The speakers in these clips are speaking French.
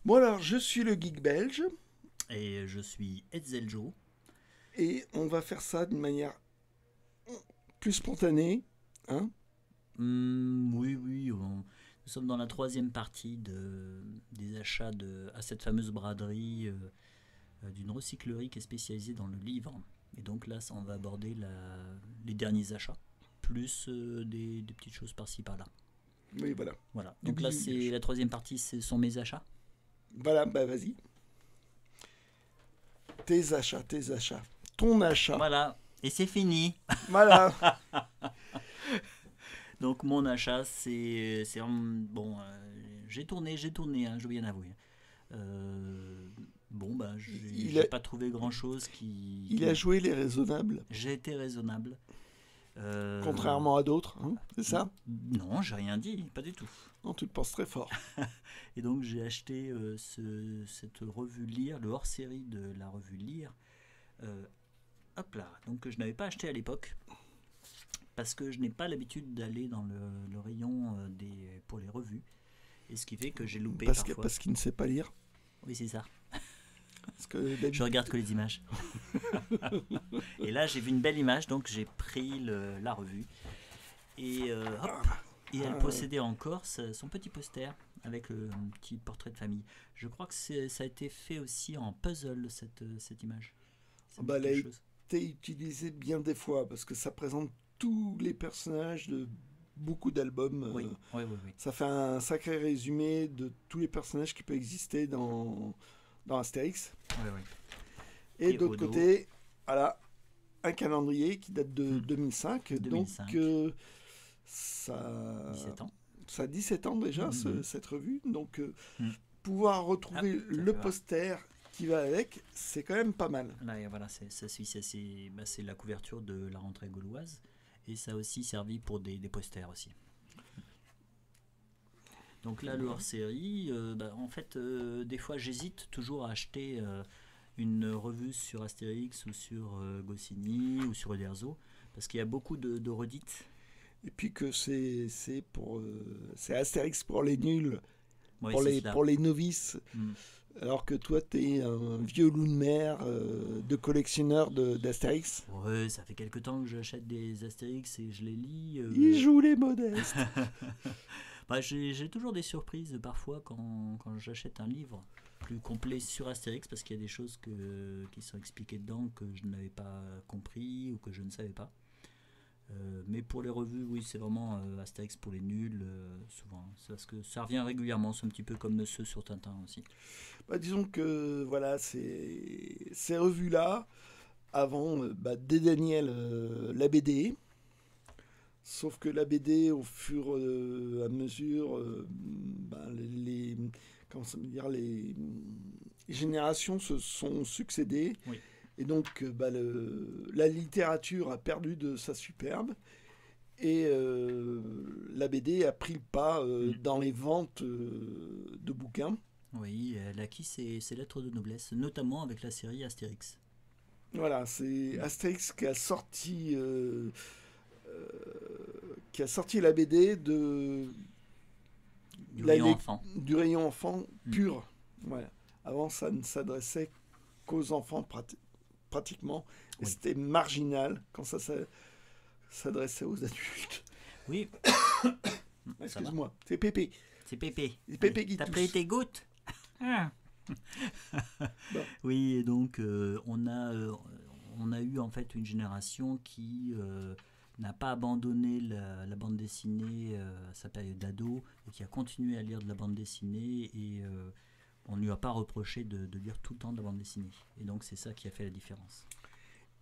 Bon alors, je suis le geek belge Et je suis Etzeljo. et on va faire ça d'une manière plus spontanée, hein. Oui, oui, nous sommes dans la troisième partie des achats à cette fameuse braderie d'une recyclerie qui est spécialisée dans le livre. Et donc là, on va aborder les derniers achats, plus des petites choses par-ci par-là. Oui, voilà. Voilà. Du Donc là, c'est bidouillage. la troisième partie, ce sont mes achats. Voilà, bah vas-y. Tes achats. Ton achat. Voilà. Et c'est fini. Voilà. Donc mon achat, bon. J'ai tourné, hein, je dois bien avouer. Bon, bah, Il a, j'ai pas trouvé grand chose il qui a m'a. joué les raisonnables, J'ai été raisonnable. Euh, contrairement à d'autres, hein. C'est ça? non, j'ai rien dit, pas du tout. Non, tu le penses très fort. Et donc j'ai acheté cette revue Lire, le hors-série de la revue Lire. Euh, Hop là, donc je n'avais pas acheté à l'époque parce que je n'ai pas l'habitude d'aller dans le rayon pour les revues. Et ce qui fait que j'ai loupé parfois. Parce qu'il ne sait pas lire. Oui, c'est ça. Parce que Je regarde que les images. Et là, j'ai vu une belle image, donc j'ai pris la revue. Et hop, et elle possédait encore son petit poster avec le petit portrait de famille. Je crois que ça a été fait aussi en puzzle, cette image. Ça me bah, dit elle a quelque chose. été utilisée bien des fois parce que ça présente tous les personnages de beaucoup d'albums. Oui, oui, oui, oui. Ça fait un sacré résumé de tous les personnages qui peuvent exister dans Astérix. Oui, oui. Et Et d'autre au dos, côté, voilà, un calendrier qui date de 2005. Donc, 2005, ça, 17 ans. ça a 17 ans déjà, Mhm, cette revue. Donc, mhm. pouvoir Ah, retrouver tiens, le tu vois. poster qui va avec, c'est quand même pas mal. Là, et voilà, c'est la couverture de la rentrée gauloise. Et ça a aussi servi pour des posters aussi. Donc là, le hors-série, en fait, des fois, j'hésite toujours à acheter une revue sur Astérix ou sur Goscinny ou sur Uderzo, parce qu'il y a beaucoup de redites. Et puis que c'est Astérix pour les nuls, Oui, c'est cela. pour les novices. Mm. Alors que toi, t'es un vieux loup de mer de collectionneur d'Astérix. Ouais, ça fait quelque temps que j'achète des Astérix et je les lis. Il joue les modestes. Bah, j'ai toujours des surprises parfois quand j'achète un livre plus complet sur Astérix, parce qu'il y a des choses qui sont expliquées dedans que je n'avais pas compris ou que je ne savais pas. Mais pour les revues, oui, c'est vraiment Astérix pour les nuls, souvent. C'est parce que ça revient régulièrement, c'est un petit peu comme ceux sur Tintin aussi. Bah, disons que voilà, ces revues-là, avant, dédaignaient la BD. Sauf que la BD, au fur et à mesure, comment ça veut dire, les générations se sont succédées. Oui. Et donc, la littérature a perdu de sa superbe. Et la BD a pris le pas Mm. dans les ventes de bouquins. Oui, elle a acquis ses lettres de noblesse, notamment avec la série Astérix. Voilà, c'est Mm. Astérix qui a sorti la BD Du rayon enfant. du rayon enfant Mm. pur. Voilà. Avant, ça ne s'adressait qu'aux enfants pratiquement. Et Oui. c'était marginal quand ça s'adressait aux adultes. Oui, ça va. Excuse-moi, c'est Pépé. C'est Pépé. C'est Allez, Pépé qui t'as pris tousse. tes gouttes. Ah. Bon. Oui, et donc on a eu en fait une génération qui n'a pas abandonné la bande dessinée à sa période d'ado et qui a continué à lire de la bande dessinée, et on ne lui a pas reproché de lire tout le temps de la bande dessinée. Et donc c'est ça qui a fait la différence.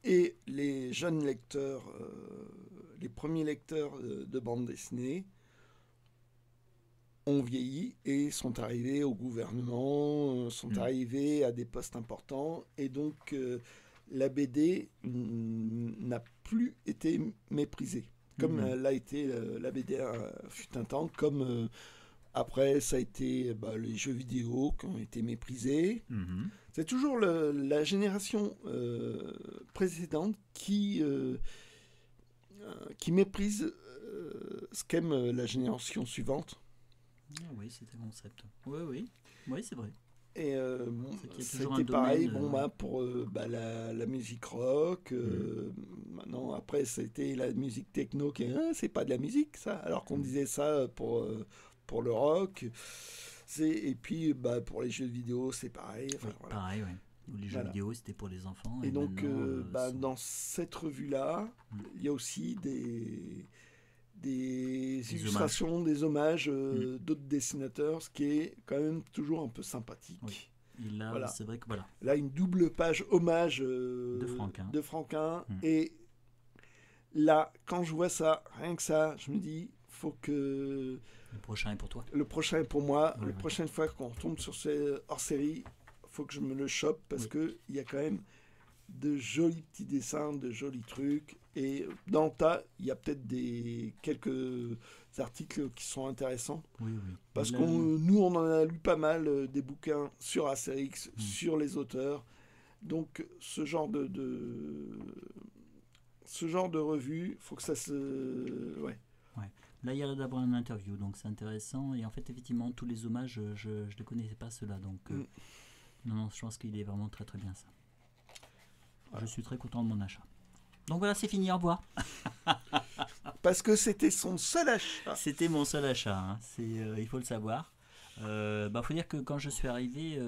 Et les jeunes lecteurs, les premiers lecteurs de bande dessinée, ont vieilli et sont arrivés au gouvernement, sont Mm. arrivés à des postes importants. Et donc, la BD n'a plus été méprisée. Comme Mhm. l'a été la BD fut un temps, comme après ça a été les jeux vidéo qui ont été méprisés. Mhm. C'est toujours la génération précédente qui méprise ce qu'aime la génération suivante. Ah oui, c'était le concept. Oui, oui. Oui, c'est vrai. Et bon, C'est qu'il y a toujours un c'était pareil domaine, bon, ouais. pour la musique rock. Maintenant, après, c'était la musique techno qui est c'est pas de la musique, ça. Alors qu'on disait ça pour le rock. Et puis, pour les jeux vidéo, c'est pareil. Enfin, Oui, voilà. pareil, ouais. Où les jeux Voilà. vidéo, c'était pour les enfants, Et et donc, maintenant, dans cette revue-là, Mm. il y a aussi des des hommages. illustrations, des hommages Mm. d'autres dessinateurs, ce qui est quand même toujours un peu sympathique. Oui. Et là, Voilà. c'est vrai que voilà, Là, une double page hommage de Franquin. de Franquin. Mm. Et là, quand je vois ça, rien que ça, je me dis, faut que Le prochain est pour toi. le prochain est pour moi. Ouais, La ouais. prochaine fois qu'on tombe sur ces hors-série, faut que je me le chope parce Oui. que il y a quand même de jolis petits dessins, de jolis trucs. Et dans le tas, il y a peut-être quelques articles qui sont intéressants. Oui, oui. Parce Et que là, nous, on en a lu pas mal des bouquins sur Astérix, Mm. sur les auteurs. Donc, ce genre de revue, faut que ça se. Ouais. là, il y a d'abord une interview, donc c'est intéressant. Et en fait, effectivement, tous les hommages, je ne les connaissais pas, ceux-là. Donc, Mm. non, je pense qu'il est vraiment très très bien ça. Voilà. Je suis très content de mon achat. Donc voilà, c'est fini, au revoir. Parce que c'était son seul achat. C'était mon seul achat, hein. Il faut le savoir. Faut dire que quand je suis arrivé,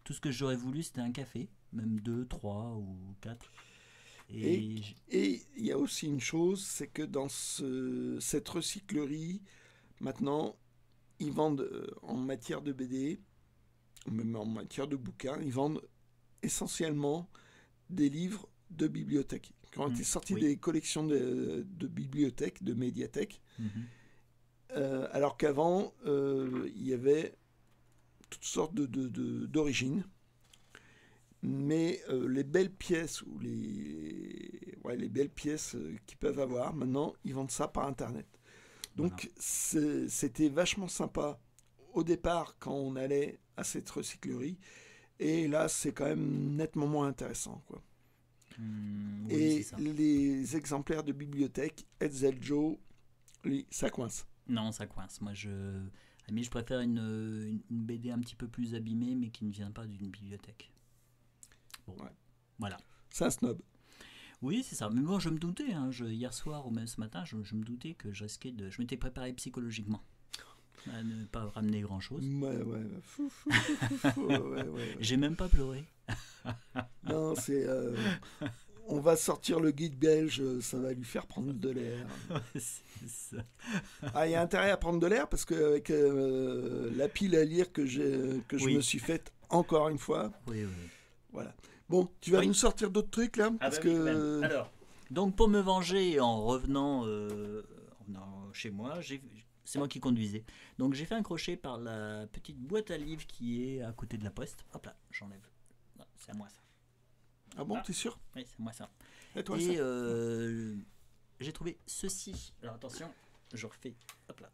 tout ce que j'aurais voulu, c'était un café, même 2, 3 ou 4. Et il y a aussi une chose, c'est que dans cette recyclerie, maintenant, ils vendent en matière de BD, même en matière de bouquins, ils vendent essentiellement des livres de bibliothèque, qui ont été sortis oui. des collections de bibliothèques, de médiathèques, Mhm. alors qu'avant, il y avait toutes sortes d'origines. Mais les belles pièces ou les belles pièces qu'ils peuvent avoir, maintenant, ils vendent ça par Internet. Donc, c'était vachement sympa au départ quand on allait à cette recyclerie. Et là, c'est quand même nettement moins intéressant, quoi. Oui, Et c'est ça. les exemplaires de bibliothèque, Hetzel Joe, lui, ça coince. Non, ça coince. Moi, je préfère une BD un petit peu plus abîmée, mais qui ne vient pas d'une bibliothèque. Bon, Ouais. voilà. C'est un snob. Oui, c'est ça. Mais bon, je me doutais, hein, hier soir ou même ce matin, je me doutais que je m'étais préparé psychologiquement à ne pas ramener grand-chose. Ouais. Ouais. J'ai même pas pleuré. Non, c'est... on va sortir le guide belge, ça va lui faire prendre de l'air. C'est ça. Ah, il y a intérêt à prendre de l'air parce qu'avec la pile à lire que je Oui. me suis faite encore une fois, Oui. voilà. Bon, tu vas Oui. nous sortir d'autres trucs là Ah parce bah oui, que quand même. Alors, donc pour me venger en revenant chez moi, c'est moi qui conduisais. Donc j'ai fait un crochet par la petite boîte à livres qui est à côté de la poste. Hop là, j'enlève. Non, c'est à moi ça. Ah bon, t'es sûr? Oui, c'est moi ça. Et toi Et ça j'ai trouvé ceci. Alors attention, je refais. Hop là.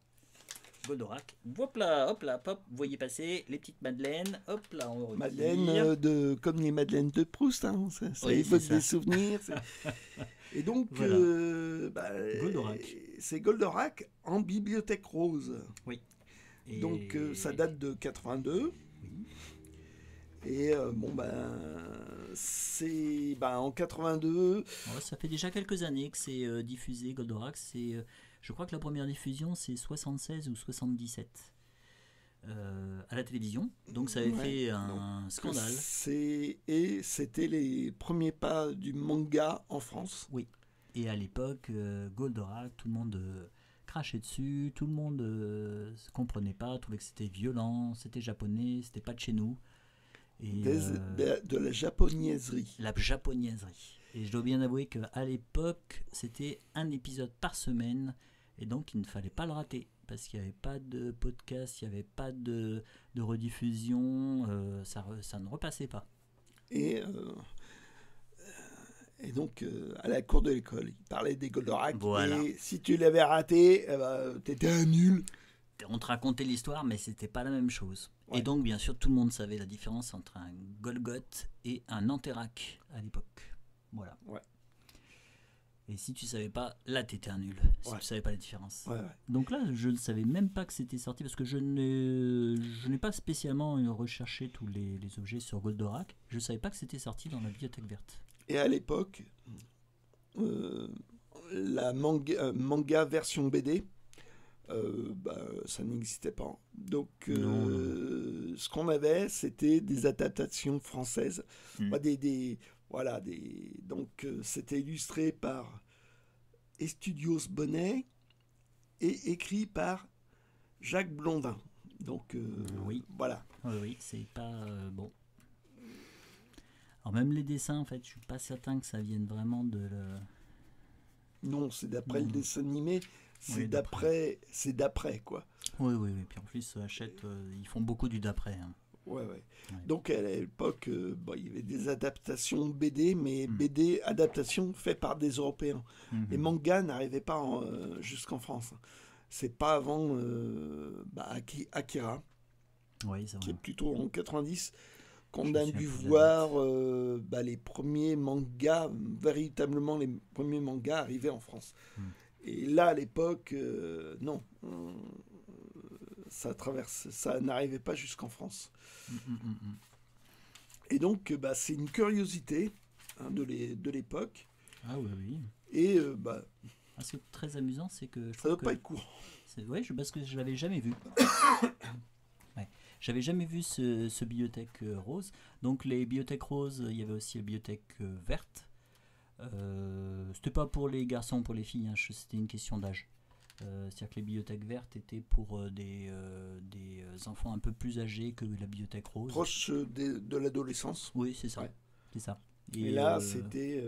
Goldorak. Hop là, hop, vous voyez passer les petites madeleines. Hop là, on retire. Madeleine comme les madeleines de Proust, hein, ça Oui, évoque c'est ça. des souvenirs. Et donc, Voilà. Goldorak. C'est Goldorak en bibliothèque rose. Oui. Et Donc ça date de 82. Oui. Et c'est en 82. Ouais, ça fait déjà quelques années que c'est diffusé, Goldorak. Je crois que la première diffusion, c'est 76 ou 77 à la télévision. Donc ça avait fait un scandale. Et c'était les premiers pas du manga en France. Oui. Et à l'époque, Goldorak, tout le monde crachait dessus, tout le monde ne comprenait pas, trouvait que c'était violent, c'était japonais, c'était pas de chez nous. Et, de la japonaiserie. La japonaiserie. Et je dois bien avouer qu'à l'époque, c'était un épisode par semaine. Et donc, il ne fallait pas le rater. Parce qu'il n'y avait pas de podcast, il n'y avait pas de rediffusion. Ça ne repassait pas. Et donc, à la cour de l'école, il parlait des Goldorak. Voilà. Et si tu l'avais raté, t'étais un nul. On te racontait l'histoire, mais c'était pas la même chose. Ouais. Et donc, bien sûr, tout le monde savait la différence entre un Golgoth et un Anterac à l'époque. Voilà. Ouais. Et si tu savais pas, là, t'étais un nul. Si Ouais. tu savais pas la différence. Ouais. Donc là, je ne savais même pas que c'était sorti parce que je n'ai n'ai pas spécialement recherché tous les objets sur Goldorak. Je ne savais pas que c'était sorti dans la Bibliothèque Verte. Et à l'époque, la manga version BD, ça n'existait pas. Donc, Non. ce qu'on avait, c'était des adaptations françaises. Donc, c'était illustré par Estudios Bonnet et écrit par Jacques Blondin. Donc, oui. Voilà. Oui, c'est pas bon. Alors même les dessins, en fait, je suis pas certain que ça vienne vraiment de. Non, c'est d'après le dessin animé. C'est Oui, d'après, quoi. Oui. Puis en plus, Hachette, ils font beaucoup du d'après. Hein. Ouais. Donc à l'époque, il y avait des adaptations BD, mais BD adaptations faites par des Européens. Les mangas n'arrivaient pas jusqu'en France. C'est pas avant Akira, qui est plutôt en 90, qu'on a dû voir les premiers mangas, véritablement les premiers mangas arrivés en France. Et là, à l'époque, non. Ça n'arrivait pas jusqu'en France. Et donc, c'est une curiosité de l'époque. Ah oui. Et ce qui est très amusant, c'est que ça ne doit pas être court. Oui, parce que je l'avais jamais vu. J'avais jamais vu ce bibliothèque rose. Donc les bibliothèques roses, il y avait aussi la bibliothèque verte. C'était pas pour les garçons, pour les filles. Hein, c'était une question d'âge. C'est-à-dire que les bibliothèques vertes étaient pour des enfants un peu plus âgés que la bibliothèque rose. Proche de l'adolescence. Oui, c'est ça. Ouais. C'est ça. Et là, c'était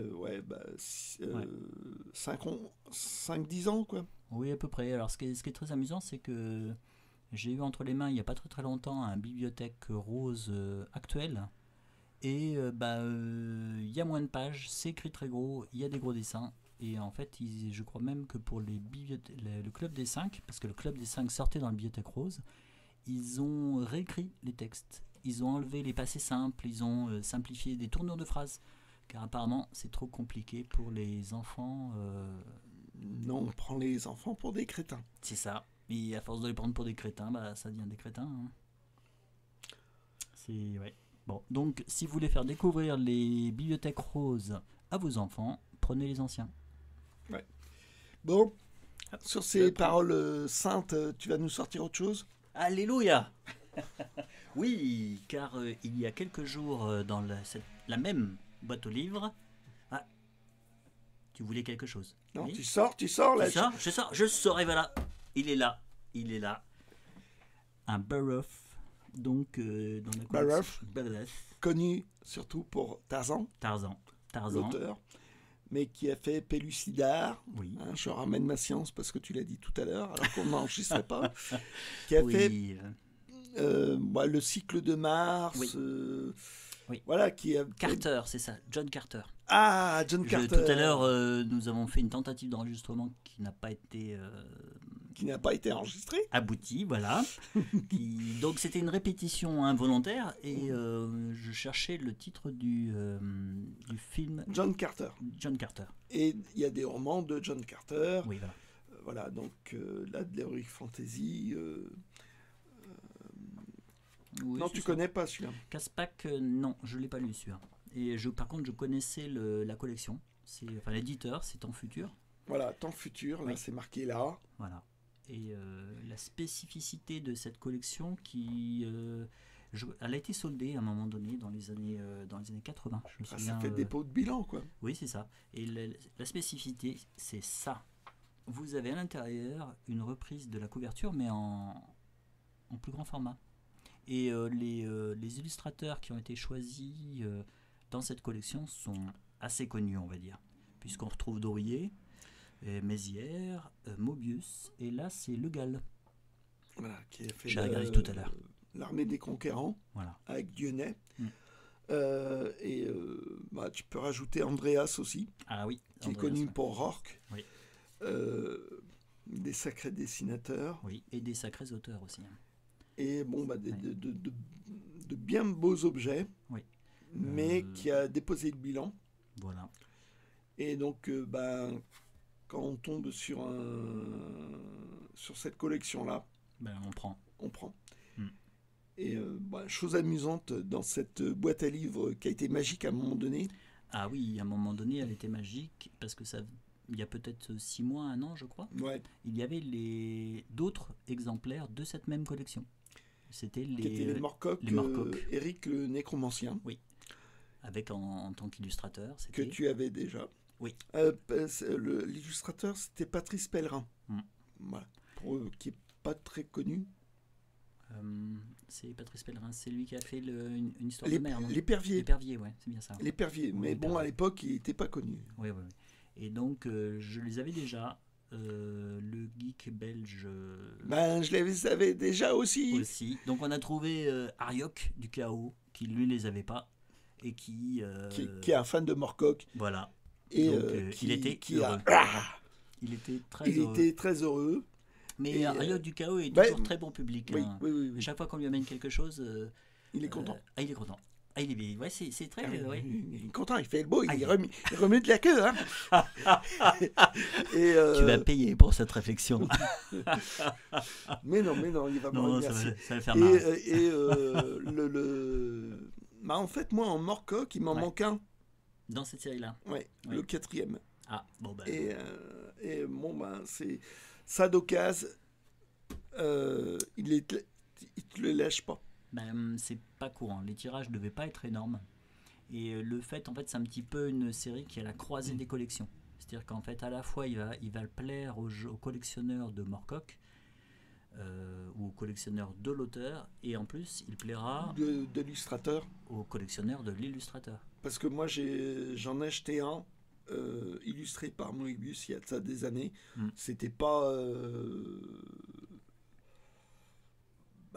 5-10 ans, quoi. Oui, à peu près. Alors, ce qui est très amusant, c'est que j'ai eu entre les mains, il n'y a pas très très longtemps, un bibliothèque rose actuel. Et il y a moins de pages, c'est écrit très gros, il y a des gros dessins. Et en fait, je crois même que pour le Club des 5, parce que le Club des 5 sortait dans la bibliothèque rose, ils ont réécrit les textes. Ils ont enlevé les passés simples, ils ont simplifié des tournures de phrases. Car apparemment, c'est trop compliqué pour les enfants. Non, on prend les enfants pour des crétins. C'est ça. Et à force de les prendre pour des crétins, ça devient des crétins. Hein. Ouais. Bon, donc, si vous voulez faire découvrir les bibliothèques roses à vos enfants, prenez les anciens. Ouais. Bon, sur ces paroles saintes, tu vas nous sortir autre chose ? Alléluia. Oui, car il y a quelques jours, dans la même boîte aux livres... Ah, tu voulais quelque chose ? Non, oui. tu sors là. Je sors et voilà. Il est là. Un Barroth, donc dans la Barroth, connu surtout pour Tarzan, l'auteur, mais qui a fait Pellucidar. Oui. Hein, je ramène ma science parce que tu l'as dit tout à l'heure, alors qu'on n'enregistrait pas. Qui a fait le cycle de Mars. Oui. Voilà, qui a... Carter, c'est ça, John Carter. Ah, John Carter. Tout à l'heure, nous avons fait une tentative d'enregistrement qui n'a pas été enregistrée. Aboutie, voilà. Donc c'était une répétition involontaire et je cherchais le titre du film. John Carter. Et il y a des romans de John Carter. Oui, voilà. Voilà, donc là, de l'heroic fantasy. Oui, non, tu connais pas celui-là. Caspak, non, je l'ai pas lu celui-là. Et par contre, je connaissais la collection. L'éditeur, c'est Temps Futur. Voilà, Temps Futur, là, c'est marqué là. Voilà. Et la spécificité de cette collection elle a été soldée à un moment donné dans les années 80. Je me souviens, ça fait dépôt de bilan, quoi. Oui, c'est ça. Et la spécificité, c'est ça. Vous avez à l'intérieur une reprise de la couverture, mais en plus grand format. Et les illustrateurs qui ont été choisis dans cette collection sont assez connus, on va dire, puisqu'on retrouve Dorier, Mézières, Mobius, et là c'est Le Gall. Voilà, qui a fait j'ai regardé tout à l'heure. L'Armée des Conquérants, voilà. Avec Dieudonné. Tu peux rajouter Andreas aussi, qui est connu pour Rourke. Oui. Des sacrés dessinateurs. Oui, et des sacrés auteurs aussi. Et de bien beaux objets, mais qui a déposé le bilan. Voilà. Et donc, quand on tombe sur cette collection-là, on prend. Et chose amusante dans cette boîte à livres qui a été magique à un moment donné. Ah oui, à un moment donné, elle était magique parce que il y a peut-être 6 mois, 1 an, je crois. Ouais. Il y avait d'autres exemplaires de cette même collection. C'était Qui étaient les Moorcock, Eric le Nécromancien. Oui. Avec en tant qu'illustrateur. Que tu avais déjà. Oui. L'illustrateur, c'était Patrice Pellerin. Voilà. Qui n'est pas très connu. C'est Patrice Pellerin, c'est lui qui a fait une histoire de mer, non? L'Épervier. L'Épervier, ouais, c'est bien ça. L'Épervier, mais bon, à l'époque, il n'était pas connu. Oui. Et donc, je les avais déjà. Le geek belge. Je les avais déjà aussi. Donc, on a trouvé Ariok du Chaos, qui lui les avait pas. Et qui est un fan de Moorcock. Voilà. Et donc, il était heureux. Il était très heureux. Mais Ariok du Chaos est toujours très bon public. Oui, hein. oui. Chaque fois qu'on lui amène quelque chose, il est content. Il est content. Ouais, c'est très. Il est content, il fait le beau, il remet de la queue. Hein. Tu vas payer pour cette réflexion. mais non, il va me remercier. Ça va faire marrer. En fait, moi, en Moorcock, il m'en manque un. Dans cette série-là. Ouais, le 4e. Ah, bon, Et c'est Sadokaz, il te le lâche pas. C'est pas courant. Les tirages ne devaient pas être énormes. Et le fait, en fait, c'est un petit peu une série qui est à la croisée des collections. C'est-à-dire qu'en fait, à la fois, il va plaire aux collectionneurs de Moorcock ou aux collectionneurs de l'auteur, et en plus, il plaira de l'illustrateur, aux collectionneurs de l'illustrateur. Parce que moi, j'en ai acheté un illustré par Moebius il y a de ça des années. C'était pas...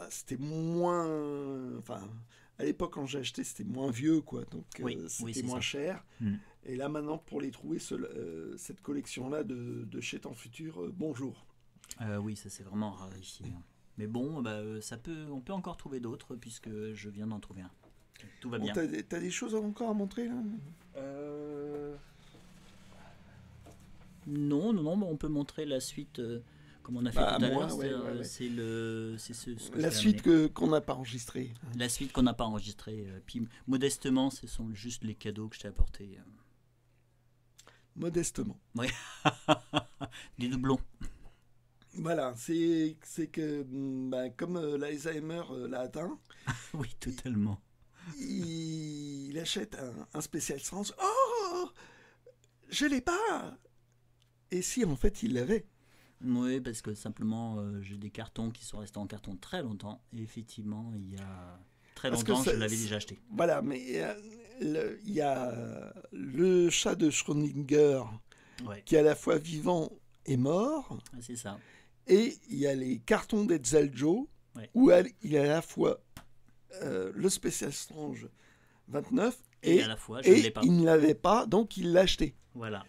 c'était moins... Enfin, à l'époque, quand j'ai acheté, c'était moins vieux, quoi. Donc, c'était moins cher. Et là, maintenant, pour les trouver, cette collection-là de Chez Temps Futur, bonjour. Oui, ça, c'est vraiment rarifié. Mais bon, on peut encore trouver d'autres, puisque je viens d'en trouver un. Tout va bien. T'as des choses encore à montrer, là Non, on peut montrer la suite... Comme on a fait tout à l'heure, c'est la suite qu'on n'a pas enregistrée. La suite qu'on n'a pas enregistrée. Puis modestement, ce sont juste les cadeaux que je t'ai apportés. Modestement. Oui. Des doublons. Voilà, c'est que comme l'Alzheimer l'a atteint. Oui, totalement. Il achète un spécial Strange. Oh, je l'ai pas. Et si en fait il l'avait. Oui, parce que simplement, j'ai des cartons qui sont restés en carton très longtemps. Et effectivement, il y a très longtemps, je l'avais déjà acheté. Voilà, mais il y a le chat de Schrödinger qui est à la fois vivant et mort. C'est ça. Et il y a les cartons d'Etzaljo où il y a à la fois le Special Strange 29 et à la fois, je ne l'ai pas. Il ne l'avait pas, donc il l'a acheté. Voilà.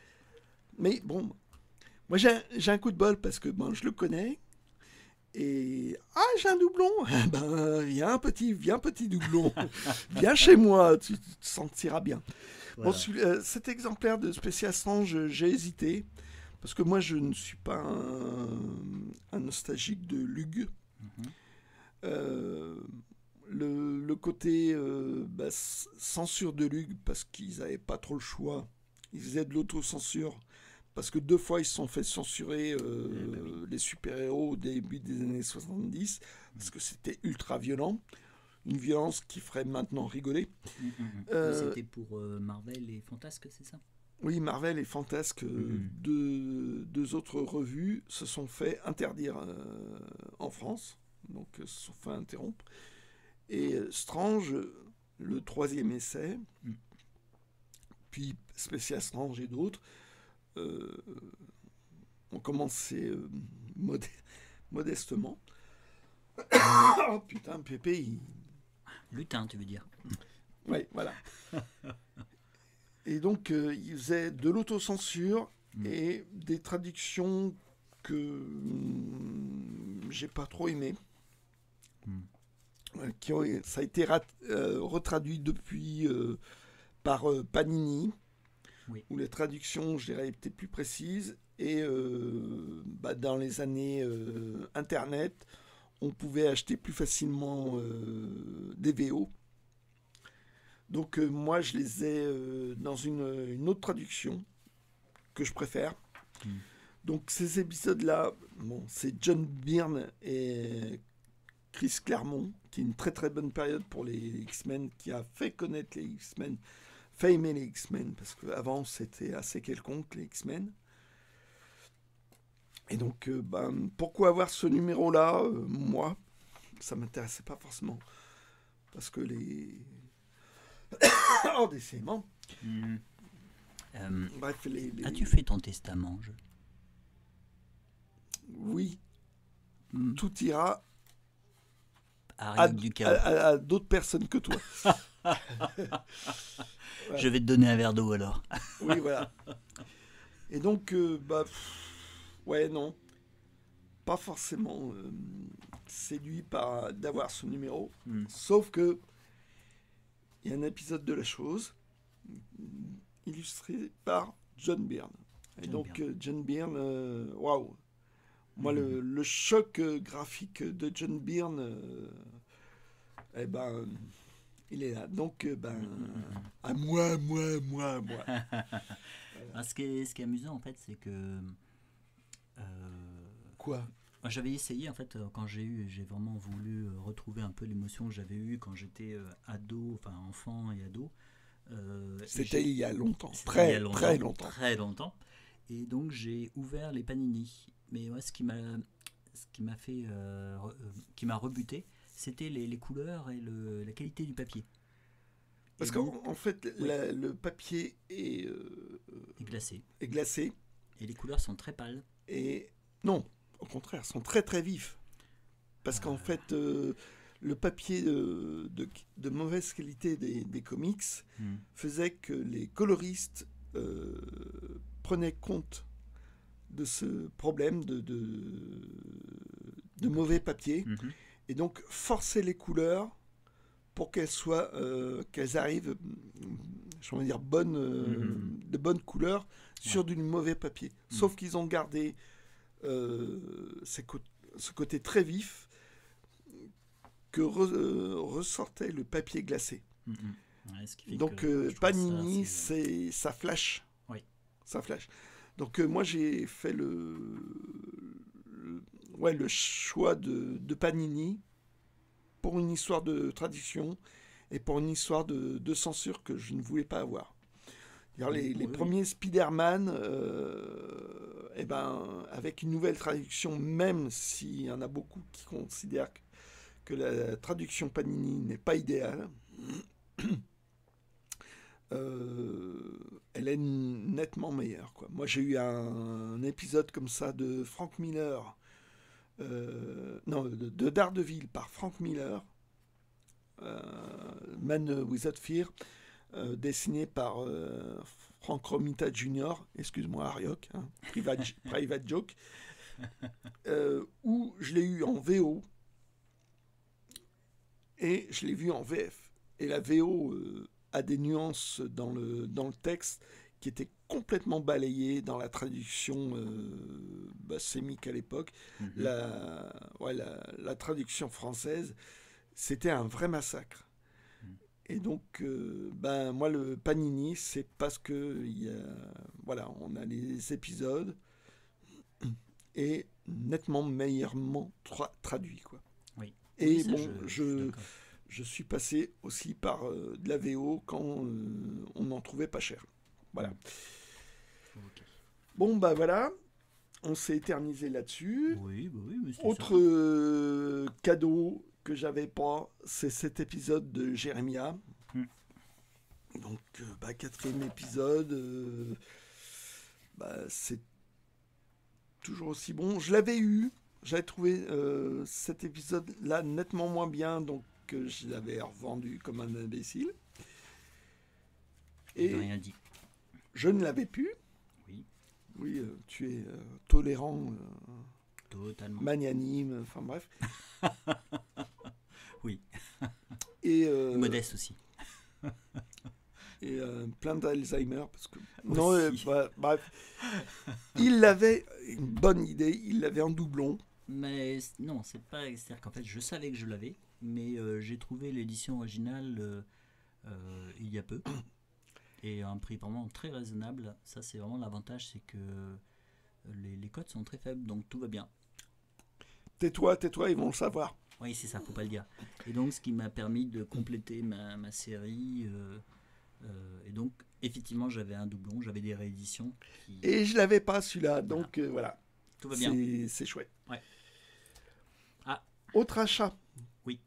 Mais bon... Moi, j'ai un coup de bol parce que je le connais. Et j'ai un doublon. Viens petit doublon. Viens chez moi, tu te sentiras bien. Voilà. Bon, cet exemplaire de Special Strange, j'ai hésité. Parce que moi, je ne suis pas un nostalgique de Lug. Le côté censure de Lug, parce qu'ils n'avaient pas trop le choix. Ils faisaient de l'autocensure. Parce que 2 fois, ils se sont fait censurer les super-héros au début des années 70, parce que c'était ultra violent. Une violence qui ferait maintenant rigoler. C'était pour Marvel et Fantasque, c'est ça? Oui, Marvel et Fantasque, deux autres revues, se sont fait interdire en France, donc se sont fait interrompre. Et Strange, le 3e essai, puis Special Strange et d'autres, on commençait modestement. Oh putain, Pépé, Lutin, tu veux dire? Oui, voilà. Et donc, il faisait de l'autocensure et des traductions que j'ai pas trop aimées. Ça a été retraduit depuis par Panini. Oui. Où les traductions, je dirais, étaient plus précises. Et dans les années Internet, on pouvait acheter plus facilement des VO. Donc moi, je les ai dans une autre traduction que je préfère. Donc ces épisodes-là, bon, c'est John Byrne et Chris Claremont, qui est une très très bonne période pour les X-Men, qui a fait connaître les X-Men, fait aimer les X-Men, parce qu'avant c'était assez quelconque les X-Men. Et donc, pourquoi avoir ce numéro-là moi, ça m'intéressait pas forcément. Parce que les... oh, décidément. Bref, As-tu fait ton testament Oui. Tout ira à d'autres personnes que toi. Voilà. Je vais te donner un verre d'eau alors. Oui, voilà. Et donc, ouais, non. Pas forcément séduit d'avoir ce numéro. Sauf que il y a un épisode de la chose illustré par John Byrne. Et donc, John Byrne, waouh! Moi, le choc graphique de John Byrne, il est là. Donc, à moi. Voilà. Ce qui est amusant, en fait, c'est que... Quoi? J'avais essayé, en fait, quand j'ai vraiment voulu retrouver un peu l'émotion que j'avais eue quand j'étais enfant et ado. C'était il y a longtemps. Très longtemps. Et donc, j'ai ouvert les Panini. Mais moi, ce qui m'a rebuté, c'était les couleurs et la qualité du papier. Parce qu'en fait, oui, le papier est glacé. Et les couleurs sont très pâles. Et non, au contraire, sont très très vifs. Parce qu'en fait, le papier de mauvaise qualité des comics faisait que les coloristes prenaient compte de ce problème de mauvais papier, et donc forcer les couleurs pour qu'elles arrivent, je veux dire, de bonnes couleurs sur du mauvais papier. Sauf qu'ils ont gardé ce côté très vif que ressortait le papier glacé. Ouais, donc Panini, ça flash. Oui. Ça flash. Donc moi j'ai fait le choix de Panini pour une histoire de traduction et pour une histoire de censure que je ne voulais pas avoir. Les premiers Spider-Man, avec une nouvelle traduction, même s'il y en a beaucoup qui considèrent que la traduction Panini n'est pas idéale, elle est nettement meilleure, quoi. Moi j'ai eu un épisode comme ça de Frank Miller, de Daredevil par Frank Miller, Man Without Fear, dessiné par Frank Romita Jr., excuse-moi Ariok, hein, private joke, où je l'ai eu en VO et je l'ai vu en VF. Et la VO a des nuances dans le texte qui étaient complètement balayées dans la traduction sémique à l'époque. La traduction française, c'était un vrai massacre. Et donc, moi, le Panini, c'est parce que on a les épisodes et nettement meilleurement traduits, quoi. Oui. Et oui, je suis passé aussi par de la VO quand on n'en trouvait pas cher. Voilà. Okay. Bon, voilà. On s'est éternisé là-dessus. Oui, mais c'est autre cadeau que j'avais pas, c'est cet épisode de Jérémia. Donc, 4e épisode. C'est toujours aussi bon. Je l'avais eu. J'avais trouvé cet épisode-là nettement moins bien, donc je l'avais revendu comme un imbécile. Et rien dit. Je ne l'avais plus. Oui, tu es tolérant, totalement magnanime, enfin bref. Oui. Et modeste aussi. Et plein d'Alzheimer parce que aussi. bref. Il avait une bonne idée. Il l'avait en doublon. Mais non, c'est pas. C'est-à-dire qu'en fait, je savais que je l'avais, mais j'ai trouvé l'édition originale il y a peu et à un prix vraiment très raisonnable. Ça, c'est vraiment l'avantage, c'est que les codes sont très faibles, donc tout va bien. Tais-toi, tais-toi, ils vont le savoir. Oui, c'est ça, faut pas le dire. Et donc, ce qui m'a permis de compléter ma série. Et donc, effectivement, j'avais un doublon, j'avais des rééditions qui. Et je l'avais pas celui-là, Voilà, donc voilà, tout va bien. c'est chouette. Ouais. Ah, Autre achat. oui.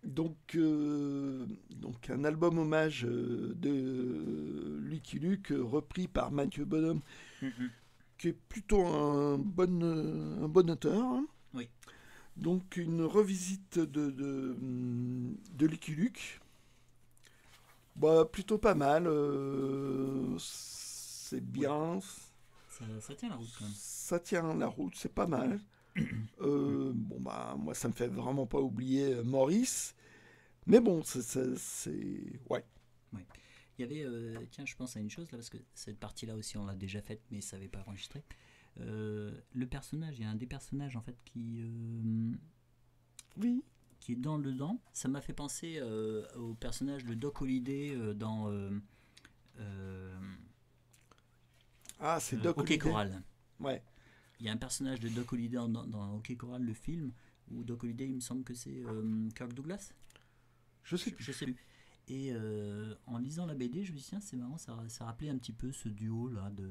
Donc un album hommage de Lucky Luke repris par Mathieu Bonhomme, Mhm. qui est plutôt un bon auteur, hein. Oui. Donc une revisite de Lucky Luke. Bah, plutôt pas mal. C'est bien. Ça tient la route quand même. Ça tient la route, c'est pas mal. Bon, bah, moi, ça me fait vraiment pas oublier Maurice. Mais bon, ouais. Ouais. Il y avait, tiens, je pense à une chose là, parce que cette partie-là aussi, on l'a déjà faite, mais ça n'avait pas enregistré. Le personnage, il y a un des personnages en fait Oui. qui est dans le dedans. Ça m'a fait penser au personnage de Doc Holliday dans Ah, c'est Doc OK Holliday. Coral. Ouais. Il y a un personnage de Doc Holliday dans OK Coral, le film, où Doc Holliday, il me semble que c'est Kirk Douglas. Je sais plus. Je sais plus. Et en lisant la BD, je me suis dit, tiens, c'est marrant, ça rappelait un petit peu ce duo-là de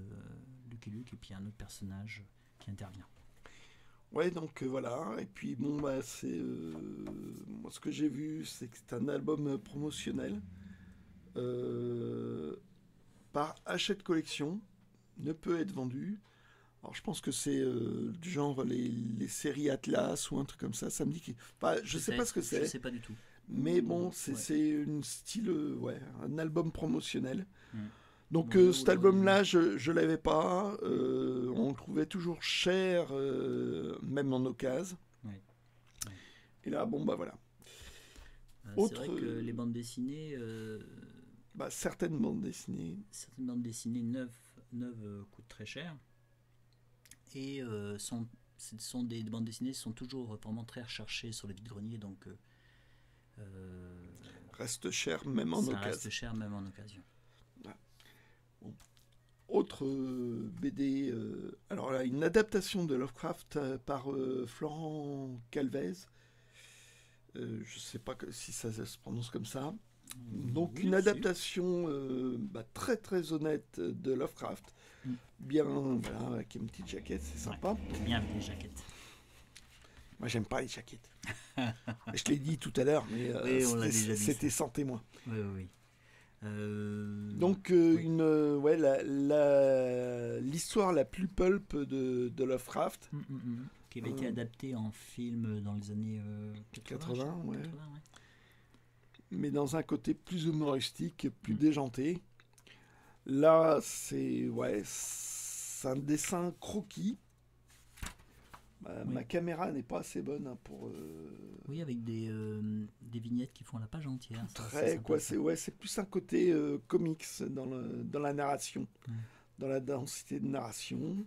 Lucky Luke et puis un autre personnage qui intervient. Ouais, donc voilà. Et puis bon, bah, moi, ce que j'ai vu, c'est que c'est un album promotionnel euh, par Hachette Collection. Ne peut être vendu. Alors je pense que c'est du genre les séries Atlas ou un truc comme ça. Ça me dit enfin, je sais pas ce que Je c'est. sais pas du tout. Mais bon, c'est Ouais. c'est une style, ouais, un album promotionnel. Mm. Donc Bon, cet album-là, je l'avais pas. On le trouvait toujours cher, même en occasion. Ouais. Ouais. Et là, bon, bah voilà. C'est Autre, vrai que les bandes dessinées, bah, certaines bandes dessinées. certaines bandes dessinées neuves coûtent très cher et ce sont des bandes dessinées qui sont toujours vraiment très recherchées sur les vides-greniers, donc Reste cher, même en ça occasion. reste cher même en occasion. Voilà. Bon. Autre BD, alors là, une adaptation de Lovecraft par Florent Calvez. Je sais pas si ça se prononce comme ça. Donc Oui, une si. adaptation bah, très très honnête de Lovecraft. Mm. Bien, voilà, avec une petite jaquette, c'est sympa. Ouais, bien avec les jaquettes. Moi j'aime pas les jaquettes. Je l'ai dit tout à l'heure, mais Oui, on l'a déjà dit, c'était ça. sans témoin. Oui, oui, oui. Donc Oui. ouais, l'histoire la plus pulp de Lovecraft. Qui avait été adapté en film dans les années 80, ouais. 80, ouais. Mais dans un côté plus humoristique, plus déjanté. Là, c'est un dessin croquis. Oui. Ma caméra n'est pas assez bonne hein, pour Oui, avec des vignettes qui font la page entière. Ça, c'est très sympa, quoi. ça. C'est plus un côté comics dans la narration, Mm. dans la densité de narration.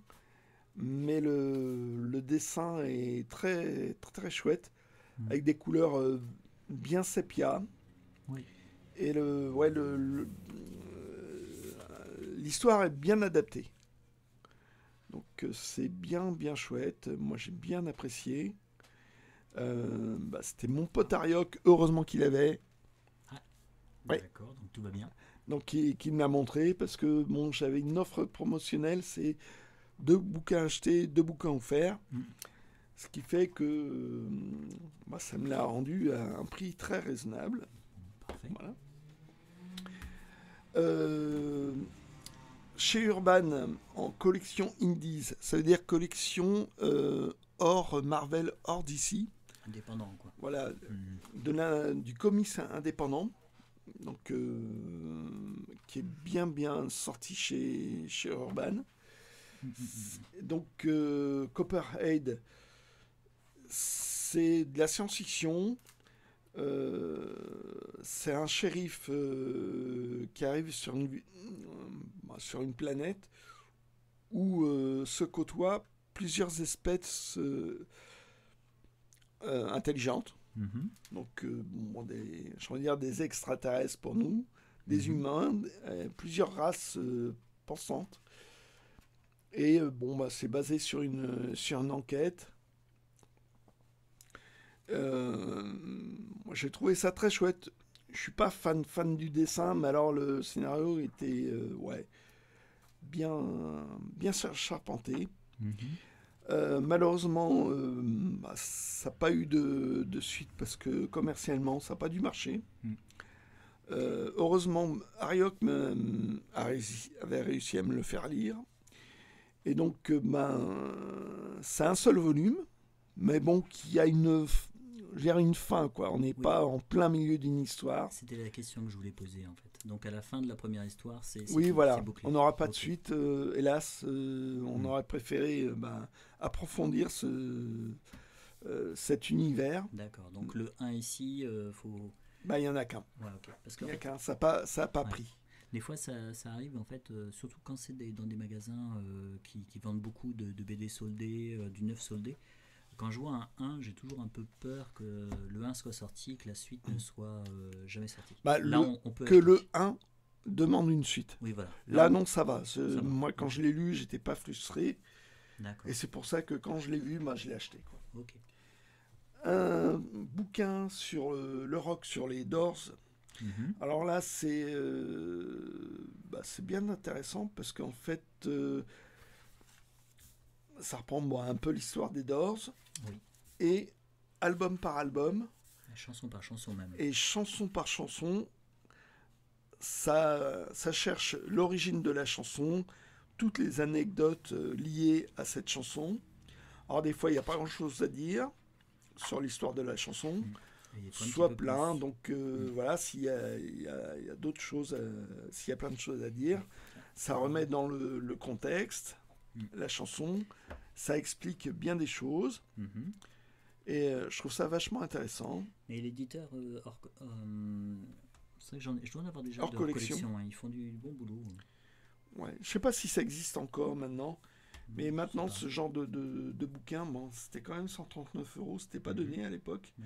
Mais le dessin est très très, très chouette, Mm. avec des couleurs bien sépia. Oui. Et l'histoire est bien adaptée. Donc c'est bien bien chouette. Moi j'ai bien apprécié. C'était mon pote Arioc, heureusement qu'il avait. Ouais. D'accord, donc tout va bien. Donc qui me l'a montré parce que bon, j'avais une offre promotionnelle, c'est 2 bouquins achetés, 2 bouquins offerts. Mm. Ce qui fait que ça me l'a rendu à un prix très raisonnable. Parfait. Voilà. Chez Urban, en collection Indies, ça veut dire collection hors Marvel, hors DC. Indépendant, quoi. Voilà, Mm. du comics indépendant, donc qui est bien bien sorti chez Urban. Donc Copperhead, c'est de la science-fiction. C'est un shérif qui arrive sur une planète où se côtoient plusieurs espèces intelligentes. Mhm. Donc, je veux dire des extraterrestres pour nous, des humains, plusieurs races pensantes. Et c'est basé sur une enquête. Moi, j'ai trouvé ça très chouette. Je suis pas fan du dessin, mais alors le scénario était bien, bien charpenté. Mhm. Malheureusement, ça n'a pas eu de suite parce que commercialement, ça n'a pas dû marcher. Mm. Heureusement, Ariok avait réussi à me le faire lire. Et donc, c'est un seul volume, mais bon, qui a une fin, quoi. On n'est Oui. pas en plein milieu d'une histoire. C'était la question que je voulais poser en fait. Donc à la fin de la première histoire, c'est Oui, voilà. c'est bouclé. On n'aura pas de Ok. suite, hélas. On aurait préféré approfondir cet univers. D'accord. Donc le 1 ici, faut. Il n'y en a qu'un. Ouais, ok. Parce Il que n'y a qu'un. Ça n'a pas Ouais. pris. des fois, ça arrive en fait, surtout quand c'est dans des magasins qui vendent beaucoup de BD soldés, du neuf soldé. Quand je vois un 1, j'ai toujours un peu peur que le 1 soit sorti, que la suite ne soit jamais sortie. Là, on peut Que acheter. le 1 demande une suite. Oui, voilà. Là, non, ça va. Ça va. Moi, quand je l'ai lu, j'étais pas frustré. D'accord. Et c'est pour ça que quand je l'ai vu, je l'ai acheté, quoi. Ok. Un bouquin sur le rock, sur les Doors. Mhm. Alors là, c'est bien intéressant parce qu'en fait, ça reprend un peu l'histoire des Doors. Oui. Et album par album, Chanson par chanson même. et chanson par chanson, ça cherche l'origine de la chanson, toutes les anecdotes liées à cette chanson. Alors des fois, il n'y a pas grand-chose à dire sur l'histoire de la chanson, Et il faut un petit soit peu plein. plus. Donc voilà, s'il y a d'autres choses, s'il y a plein de choses à dire, ça remet dans le contexte la chanson, ça explique bien des choses. Mhm. Et je trouve ça vachement intéressant. Et l'éditeur, c'est vrai que je dois en avoir déjà Hors de collection. hein. Ils font du bon boulot. Ouais. Je sais pas si ça existe encore maintenant, mais Je maintenant sais pas. ce genre de bouquin, c'était quand même 139 €, c'était pas donné à l'époque. Oui.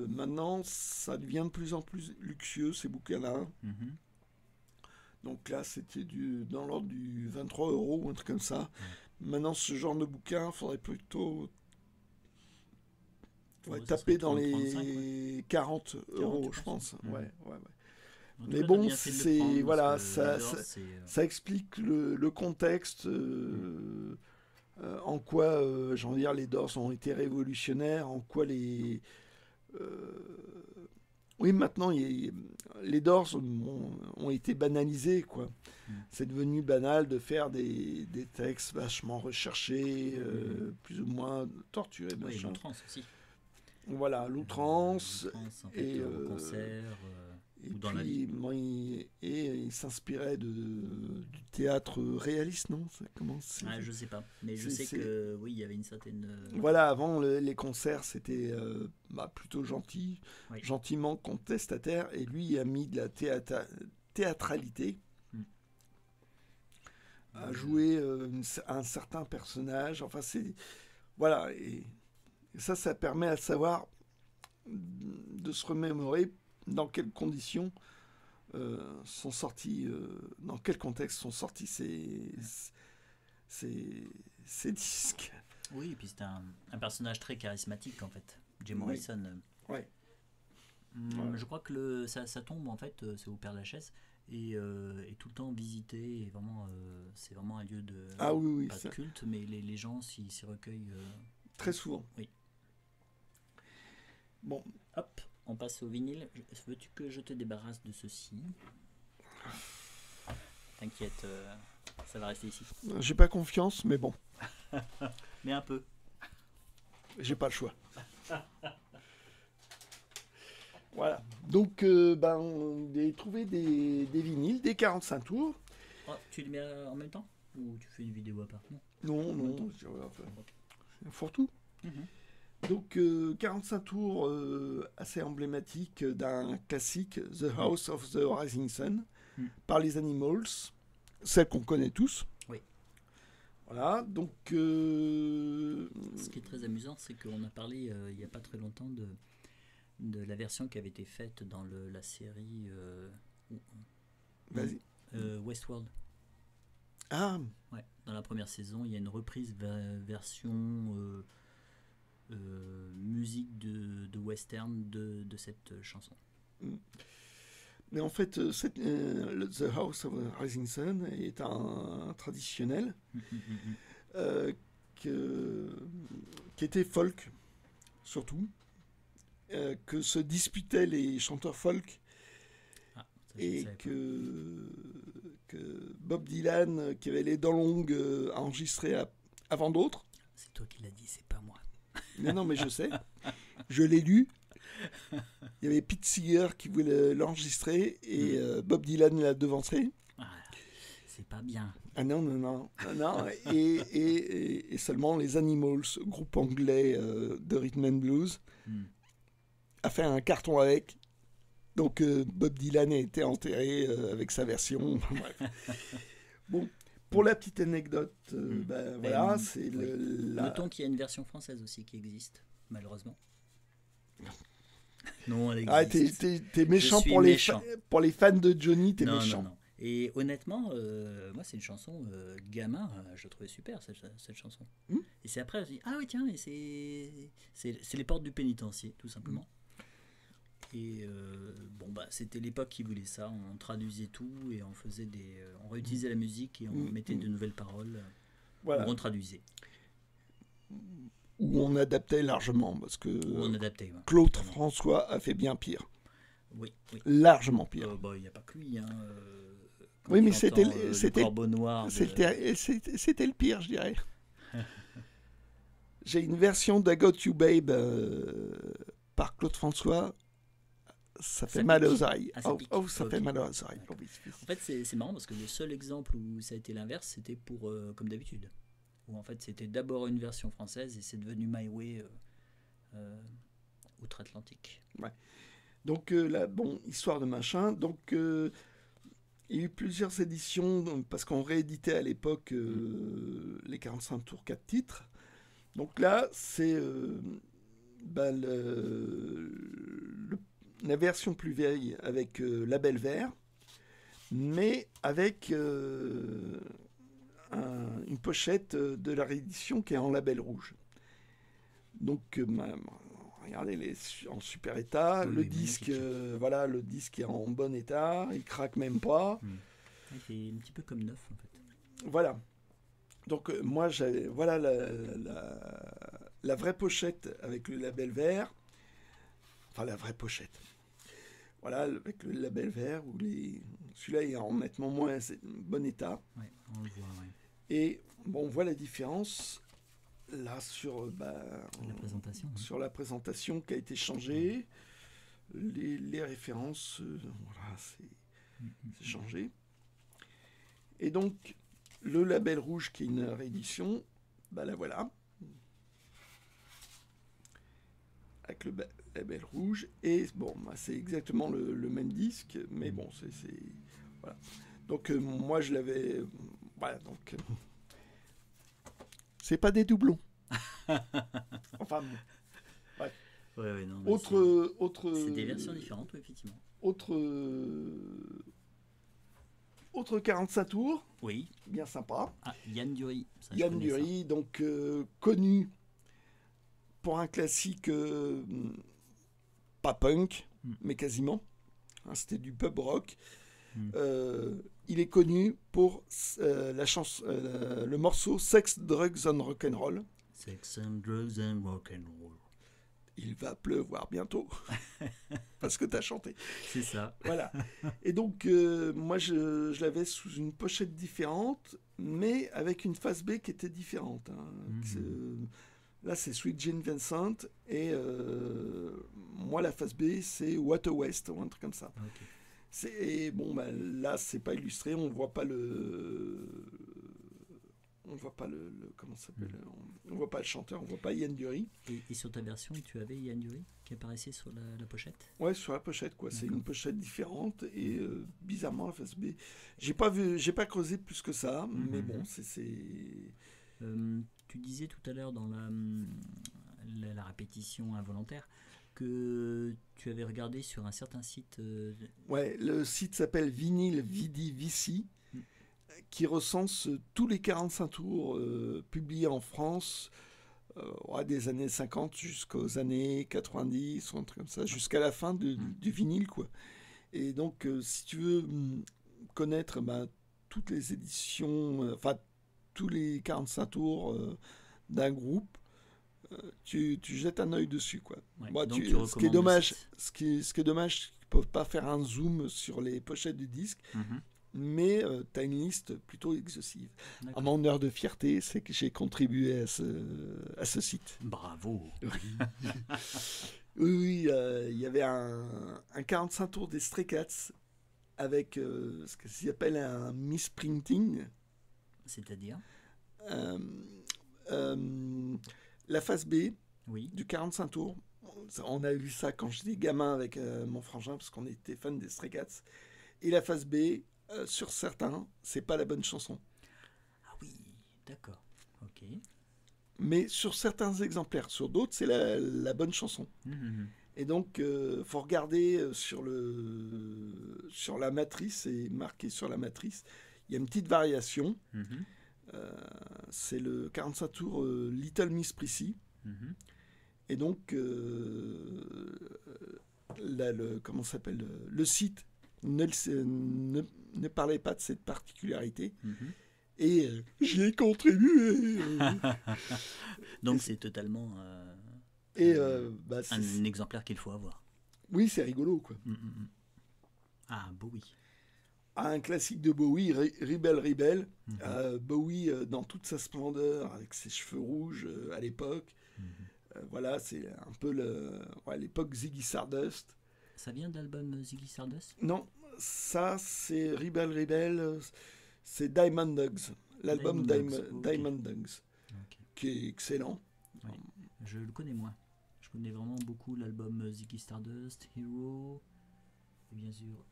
Maintenant, ça devient de plus en plus luxueux ces bouquins-là. Mhm. Donc là, c'était dans l'ordre du 23 € ou un truc comme ça. Maintenant, ce genre de bouquin, faudrait plutôt Ouais, ça taper serait dans 35, les 40 €, 40, je tu pense. penses? Ouais. En tout Mais cas, bon, t'as bien fait de le c'est prendre, voilà, parce que les Doors, c'est, ça explique le contexte, en quoi, j'ai envie de dire, les Doors ont été révolutionnaires, en quoi oui, maintenant, les Doors ont été banalisés, quoi. C'est devenu banal de faire des textes vachement recherchés, plus ou moins torturés, oui, machin. l'outrance aussi. Voilà, l'outrance. L'outrance, en fait, Et, au concert, Et ou dans la vie. puis, il s'inspirait du théâtre réaliste, non? Comment c'est? Ah, je sais pas, mais je c'est- sais que oui, il y avait une certaine. Voilà, avant, les concerts, c'était plutôt gentil, Oui. gentiment contestataire, et lui il a mis de la théâtralité, à jouer un certain personnage. Enfin, voilà, et ça permet à savoir de se remémorer dans quelles conditions sont sortis, dans quel contexte sont sortis ces disques. Oui, et puis c'était un personnage très charismatique en fait. Jim Oui. Morrison. Ouais. Je crois que ça tombe en fait, c'est au Père Lachaise. Et tout le temps visité, et vraiment, c'est vraiment un lieu de, Ah oui, pas de culte, mais les gens s'y recueillent. Très souvent. Oui. Bon, Hop, on passe au vinyle. Veux-tu que je te débarrasse de ceci? T'inquiète, ça va rester ici. j'ai pas confiance, mais bon, Mais un peu. j'ai pas le choix. Voilà. Donc, j'ai trouvé des vinyles, des 45 tours. Oh, tu les mets en même temps? Ou tu fais une vidéo à part? Non, même non, temps. c'est fourre-tout. Mhm. Donc, 45 tours assez emblématiques d'un classique, The House of the Rising Sun, par les Animals, celle qu'on connaît tous. Oui. Voilà, donc... Ce qui est très amusant, c'est qu'on a parlé il n'y a pas très longtemps de la version qui avait été faite dans la série vas-y. Westworld. Ah, Ouais, dans la première saison, il y a une reprise version musique de western de cette chanson. mais en fait, The House of the Rising Sun est un traditionnel euh, que- qui était folk, surtout, que se disputaient les chanteurs folk Ah, ça, je et savais pas. que Bob Dylan, qui avait les dents longues, a enregistré avant d'autres. C'est toi qui l'as dit, c'est pas moi. Non, mais je sais. Je l'ai lu. Il y avait Pete Seeger qui voulait l'enregistrer et Bob Dylan l'a devancé. Ah, c'est pas bien. Ah non. Et seulement les Animals, groupe anglais de rhythm and blues, a fait un carton avec. Donc Bob Dylan a été enterré avec sa version. Bref. Bon, pour la petite anecdote, voilà, c'est Notons qu'il y a une version française aussi qui existe, malheureusement. Non, elle Ah, existe. t'es méchant, Je suis pour méchant. pour les fans de Johnny, t'es Non, méchant. non. Et honnêtement, moi, c'est une chanson gamin, je trouvais super cette chanson. Et c'est après, je dis, ah oui, tiens, et c'est les portes du pénitencier, tout simplement. Et c'était l'époque qui voulait ça. On traduisait tout et on faisait on réutilisait la musique et on mettait de nouvelles paroles. Voilà. On traduisait. Où on adaptait largement, parce que Ou on adaptait. Ouais. Claude François a fait bien pire. Oui. Largement pire. Il n'y a pas que lui. Hein, oui, mais c'était le Corbeau Noir. C'était le pire, je dirais. J'ai une version d'I Got You Babe par Claude François. Ça fait mal aux oreilles. Ça fait mal aux oreilles. En fait, c'est marrant parce que le seul exemple où ça a été l'inverse, c'était pour comme d'habitude. Où en fait, c'était d'abord une version française et c'est devenu My Way outre-Atlantique. Ouais. Donc là, bon, histoire de machin. Donc il y a eu plusieurs éditions parce qu'on rééditait à l'époque les 45 tours 4 titres. Donc là, c'est la version plus vieille avec label vert, mais avec une pochette de la réédition qui est en label rouge. Donc, regardez, il est en super état. Oui, le disque, le disque est en bon état. Il craque même pas. C'est un petit peu comme neuf, en fait. Voilà. Donc, moi, voilà la vraie pochette avec le label vert. Enfin, la vraie pochette. Voilà, avec le label vert, où celui-là est en nettement moins bon état. Ouais, on le voit, ouais. Et bon, on voit la différence là sur la présentation. Sur la présentation qui a été changée. Les références, voilà, c'est changé. Et donc, le label rouge qui est une réédition, la voilà. Avec le label rouge. Et bon, c'est exactement le même disque, mais bon, c'est voilà. Donc, moi, je l'avais... Voilà, donc... c'est pas des doublons. Enfin, bon. Ouais. Ouais, non, autre... C'est des versions différentes, oui, effectivement. Autre 45 tours. Oui. Bien sympa. Ah, Yann Dury. Yann Dury, donc connu pour un classique pas punk, mais quasiment. Hein, c'était du pub rock. Il est connu pour le morceau Sex, Drugs and Rock'n'Roll. Sex and Drugs and Rock'n'Roll. Il va pleuvoir bientôt. Parce que tu as chanté. C'est ça. Voilà. Et donc, moi, je l'avais sous une pochette différente, mais avec une face B qui était différente. Hein. Là, c'est Sweet Jane Vincent. Et moi, la face B, c'est Water West, ou un truc comme ça. Okay. Et bon, là, c'est pas illustré. On voit pas comment ça s'appelle, on voit pas le chanteur, on voit pas Yann Dury. Et sur ta version, tu avais Yann Dury qui apparaissait sur la pochette? Ouais, sur la pochette, quoi. C'est une pochette différente et bizarrement la face B. J'ai pas creusé plus que ça, mais bon, Tu disais tout à l'heure dans la répétition involontaire que tu avais regardé sur un certain site. Ouais, le site s'appelle Vinyl Vidi Vici, Mm. qui recense tous les 45 tours publiés en France des années 50 jusqu'aux années 90, ou un truc comme ça, jusqu'à la fin du vinyle, quoi. Et donc, si tu veux connaître toutes les éditions, tous les 45 tours d'un groupe, tu jettes un œil dessus, quoi. Ouais, Moi, donc tu ce qui est recommandes le dommage, site. ce qui est dommage, c'est qu'ils ne peuvent pas faire un zoom sur les pochettes du disque, Mhm. mais tu as une liste plutôt exhaustive. D'accord. Mon heure de fierté, c'est que j'ai contribué à ce site. Bravo. Oui, il y avait un 45 tours des Stray Cats avec ce qu'ils appellent un misprinting. C'est-à-dire? Euh, euh, la phase B Oui. du 45 tours, on a vu ça quand j'étais gamin avec mon frangin parce qu'on était fan des Stray Cats. Et la phase B, sur certains, c'est pas la bonne chanson. Ah oui, d'accord. Ok. Mais sur certains exemplaires, sur d'autres, c'est la bonne chanson. Mhm. Et donc, faut regarder sur la matrice, et marqué sur la matrice, il y a une petite variation. Mhm. C'est le 45 tours Little Miss Prissy. Mhm. Et donc, comment s'appelle le site ne parlait pas de cette particularité. Mhm. Et j'y ai contribué. Donc c'est totalement un exemplaire qu'il faut avoir. Oui, c'est rigolo, quoi. Mhm. Ah, Bowie. Un classique de Bowie, Rebel. Mhm. Bowie dans toute sa splendeur, avec ses cheveux rouges à l'époque. Mhm. Voilà, c'est un peu l'époque Ziggy Stardust. Ça vient de l'album Ziggy Stardust? Non, ça c'est Rebel, c'est Diamond Dogs, l'album Diamond Dogs, Ok. qui est excellent. Oui. Je le connais moins. Je connais vraiment beaucoup l'album Ziggy Stardust, Hero, et bien sûr.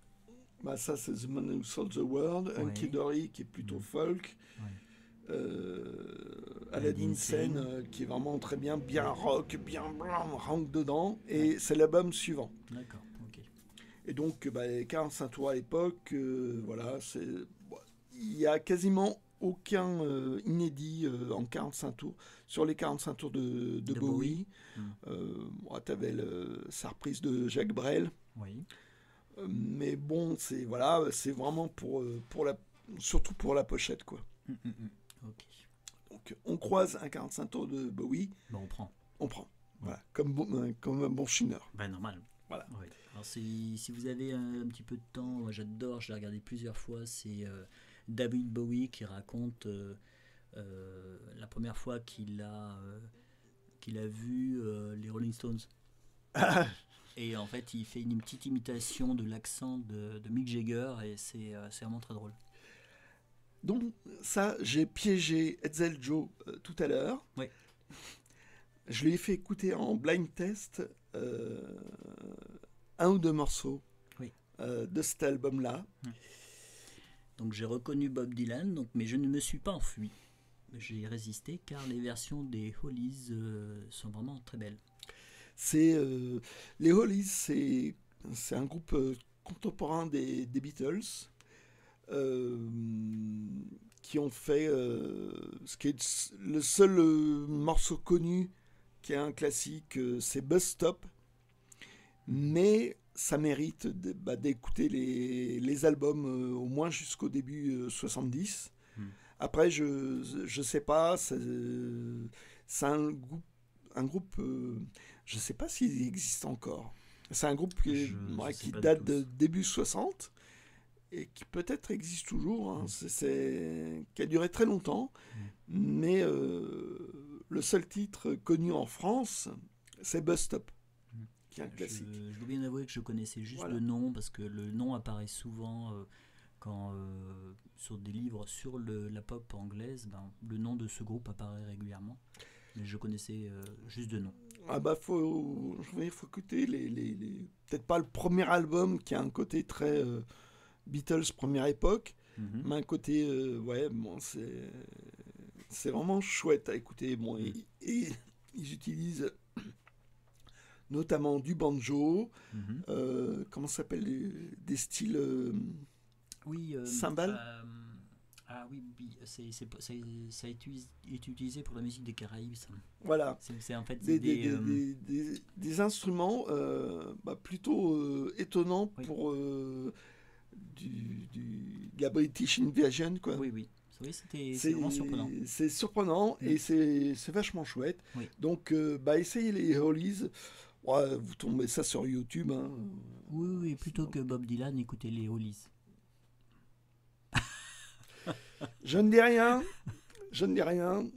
Ça c'est The Man Who Sold the World, Ouais. Hunky Dory qui est plutôt folk, Ouais. Aladdin Sane qui est vraiment très bien, bien rock, bien blanc, rentre dedans, et c'est l'album suivant. D'accord, ok. Et donc, les 45 tours à l'époque, voilà, il y a quasiment aucun inédit en 45 tours. Sur les 45 tours de Bowie, tu avais sa reprise de Jacques Brel. Oui. Mais bon, c'est vraiment surtout pour la pochette, quoi. Ok. Donc, on croise un 45 tours de Bowie, Bon, on prend. on prend. Voilà, comme un bon chineur. Ben, normal. Voilà. Oui. Alors, si vous avez un petit peu de temps, moi j'adore, je l'ai regardé plusieurs fois, c'est David Bowie qui raconte la première fois qu'il a vu les Rolling Stones. Et en fait, il fait une petite imitation de l'accent de Mick Jagger et c'est vraiment très drôle. Donc, ça, j'ai piégé Hetzel Joe tout à l'heure. Oui. Je lui ai fait écouter en blind test un ou deux morceaux de cet album-là. Donc j'ai reconnu Bob Dylan, mais je ne me suis pas enfui. J'ai résisté car les versions des Hollies sont vraiment très belles. Les Hollies, c'est un groupe contemporain des Beatles qui ont fait ce qui est le seul morceau connu qui est un classique, c'est Bus Stop. Mais ça mérite d'écouter les albums au moins jusqu'au début 70. Après, je sais pas, c'est un groupe je sais pas s'il existe encore. C'est un groupe qui date de début 60 et qui peut-être existe toujours, hein. Qui a duré très longtemps, mais le seul titre connu en France, c'est Bus Stop. Un classique. Je dois bien avouer que je connaissais juste le nom parce que le nom apparaît souvent quand sur des livres sur la pop anglaise, le nom de ce groupe apparaît régulièrement, mais je connaissais juste de nom. Faut écouter peut-être pas le premier album qui a un côté très c'est vraiment chouette à écouter. Bon, et ils utilisent notamment du banjo, comment ça s'appelle, des styles Oui, cymbales. ah oui, oui, ça est utilisé pour la musique des Caraïbes, ça. Voilà, C'est en fait des instruments plutôt étonnants oui, pour de la British Invasion, quoi. oui, oui. Oui, c'est vraiment surprenant. C'est surprenant et c'est vachement chouette. Oui, Donc, essayez les Hollies. Ouais, vous tombez ça sur YouTube. Hein. oui, oui, plutôt que Bob Dylan, écoutez les Hollies. Je ne dis rien. Je ne dis rien.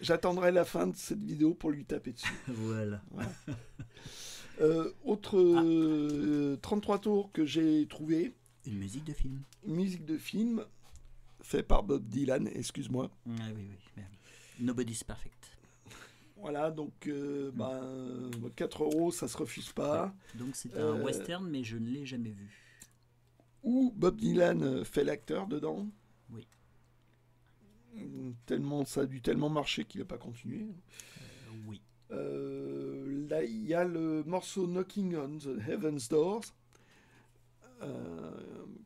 J'attendrai la fin de cette vidéo pour lui taper dessus. Voilà. Voilà. Autre 33 tours que j'ai trouvé. Une musique de film. Une musique de film fait par Bob Dylan, excuse-moi. Ah oui, oui. Merde. Nobody's Perfect. Voilà, donc 4 euros, ça se refuse pas. Donc c'est un western, mais je ne l'ai jamais vu. Où Bob Dylan fait l'acteur dedans. Oui. Tellement, ça a dû tellement marcher qu'il n'a pas continué. Oui. Là, il y a le morceau Knocking on the Heaven's Doors,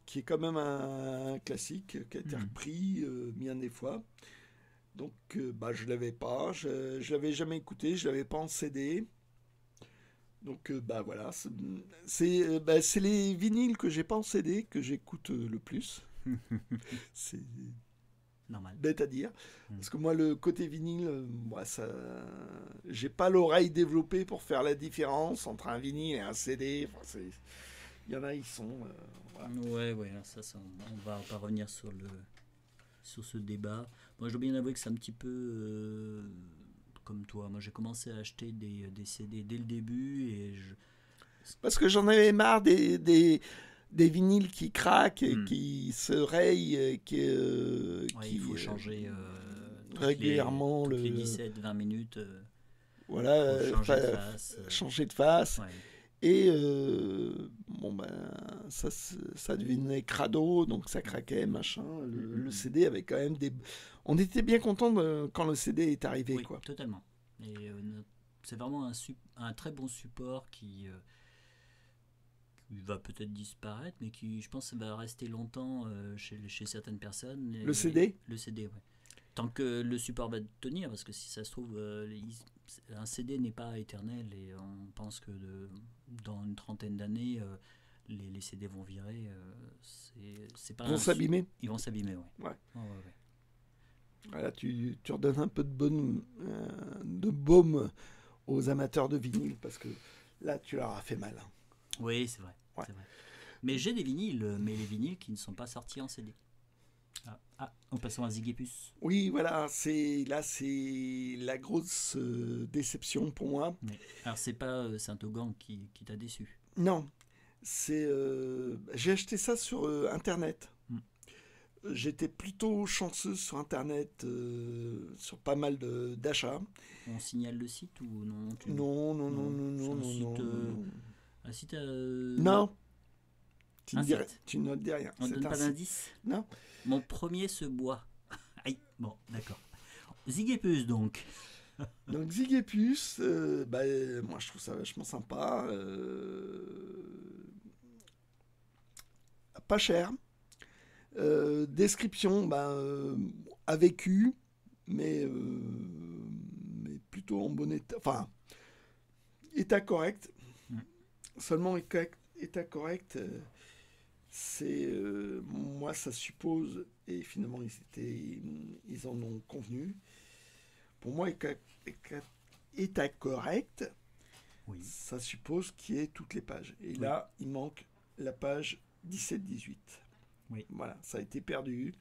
qui est quand même un classique, qui a été repris bien des fois. Donc, je l'avais pas, je l'avais jamais écouté, je l'avais pas en CD. Donc, voilà, c'est les vinyles que j'ai pas en CD que j'écoute le plus. C'est normal. Bête à dire, parce que moi, le côté vinyle, j'ai pas l'oreille développée pour faire la différence entre un vinyle et un CD. Enfin, il y en a, ils sont. Voilà. Ouais, ça, on va pas revenir sur ce débat. Moi, je dois bien avouer que c'est un petit peu comme toi. Moi, j'ai commencé à acheter des CD dès le début et parce que j'en avais marre des vinyles qui craquent, et qui se rayent, il faut changer régulièrement toutes les 17-20 minutes. Voilà, changer de face. Ouais. Et ça devenait crado, donc ça craquait, machin. Le CD avait quand même des. On était bien content quand le CD est arrivé, oui, quoi. Totalement. Et c'est vraiment un très bon support qui va peut-être disparaître, mais qui, je pense, va rester longtemps chez certaines personnes. Le CD ? Le CD, oui. Tant que le support va tenir, parce que si ça se trouve, un CD n'est pas éternel, et on pense que dans une trentaine d'années, les CD vont virer. C'est pas Ils vont s'abîmer. Ils vont s'abîmer, oui. Ouais. Ouais. Voilà, tu redonnes un peu de baume aux amateurs de vinyle, parce que là, tu leur as fait mal. Hein. Oui, c'est vrai. Ouais. C'est vrai. Mais j'ai des vinyles, mais les vinyles qui ne sont pas sortis en CD. En passant à Ziggy-Puce. Oui, voilà, c'est la grosse déception pour moi. Oui. Alors, c'est pas Saint-Augan qui t'a déçu. Non, j'ai acheté ça sur Internet. J'étais plutôt chanceux sur Internet, sur pas mal d'achats. On signale le site ou non Non. Un site Non. Tu ne dis rien. On ne donne pas d'indice. Non. Mon premier se boit. Aïe, bon, d'accord. Ziggy-Puce, donc. Donc Ziggy-Puce, moi je trouve ça vachement sympa. Pas cher. Description, a vécu, mais plutôt en bon état. Enfin, état correct. Seulement état correct, moi ça suppose, et finalement ils en ont convenu. Pour moi, état correct, oui. Ça suppose qu'il y ait toutes les pages. Et là, il manque la page 17-18. Oui. Voilà, ça a été perdu.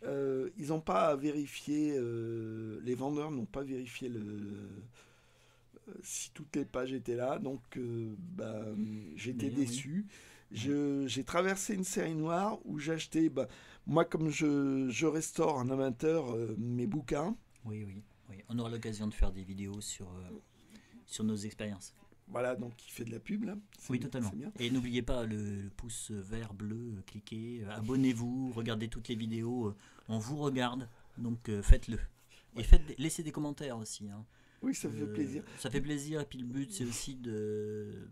Ils n'ont pas vérifié, les vendeurs n'ont pas vérifié si toutes les pages étaient là, donc j'étais déçu. Oui. J'ai traversé une série noire où j'ai acheté, moi comme je restaure un amateur mes bouquins. Oui. On aura l'occasion de faire des vidéos sur nos expériences. Voilà, donc il fait de la pub là. Oui, totalement. Et n'oubliez pas le pouce vert, bleu, cliquez, abonnez-vous, regardez toutes les vidéos, on vous regarde, donc faites-le. Et Ouais. laissez des commentaires aussi. Hein. Oui, ça fait plaisir Ça fait plaisir, et puis le but c'est aussi de...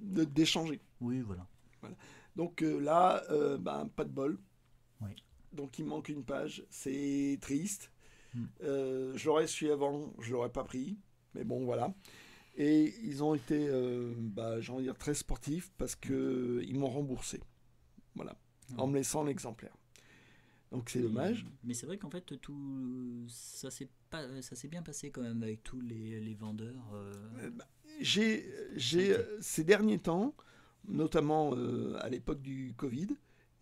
d'échanger. Oui, voilà. Voilà. Donc là, pas de bol. Oui. Donc il me manque une page. C'est triste. Mm. Je l'aurais su avant, je l'aurais pas pris. Mais bon, voilà. Et ils ont été, j'ai envie de dire, très sportifs parce que ils m'ont remboursé. Voilà. En me laissant l'exemplaire. Donc c'est dommage. Mais c'est vrai qu'en fait, ça s'est bien passé quand même avec tous les vendeurs. J'ai ces derniers temps, notamment à l'époque du Covid,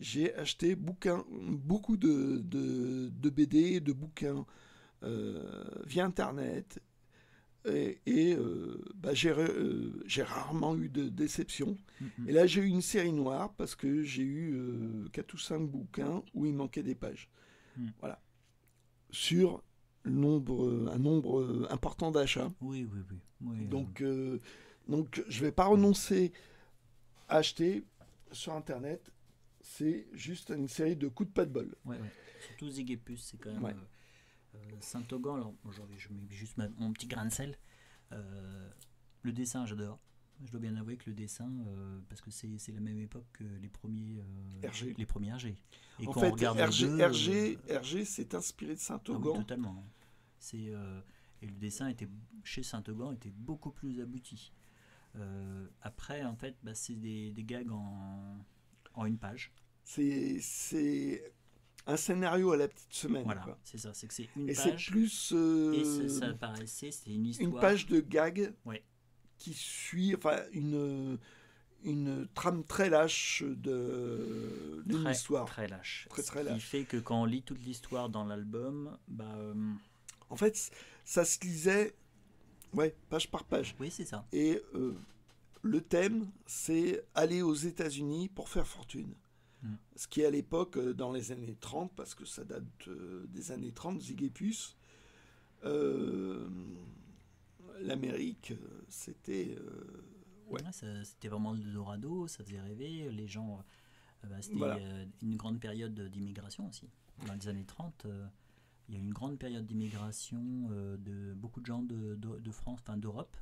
j'ai acheté beaucoup de BD, de bouquins via Internet. J'ai rarement eu de déception. Et là, j'ai eu une série noire parce que j'ai eu 4 ou 5 bouquins où il manquait des pages. Voilà. Sur un nombre important d'achats. Oui. Donc, je vais pas renoncer à acheter sur Internet. C'est juste une série de coups de pas de bol. Ouais. Surtout Zigépus, c'est quand même... Ouais. Saint-Augan, alors aujourd'hui je mets juste mon petit grain de sel. Le dessin, j'adore. Je dois bien avouer que le dessin, parce que c'est la même époque que les premiers RG. Les premiers RG. Et En quand fait, on regarde RG s'est inspiré de oui, Saint-Augan. totalement. Et le dessin chez Saint-Augan était beaucoup plus abouti. Après, en fait, c'est des gags en une page. C'est un scénario à la petite semaine. Voilà, Quoi. c'est ça. C'est que c'est une Et page. c'est plus Et ça paraissait, c'était une histoire. une page de gag Ouais. qui suit, une trame très lâche d'une histoire. Très lâche. Très Ce qui lâche. fait que quand on lit toute l'histoire dans l'album, En fait, ça se lisait page par page. oui, c'est ça. Et le thème, c'est aller aux États-Unis pour faire fortune. Ce qui, à l'époque, dans les années 30, parce que ça date des années 30, Zigépus, l'Amérique, c'était... C'était vraiment le Dorado, ça faisait rêver. Les gens... c'était Voilà. une grande période d'immigration aussi. Dans les années 30, il y a eu une grande période d'immigration de beaucoup de gens de France, enfin d'Europe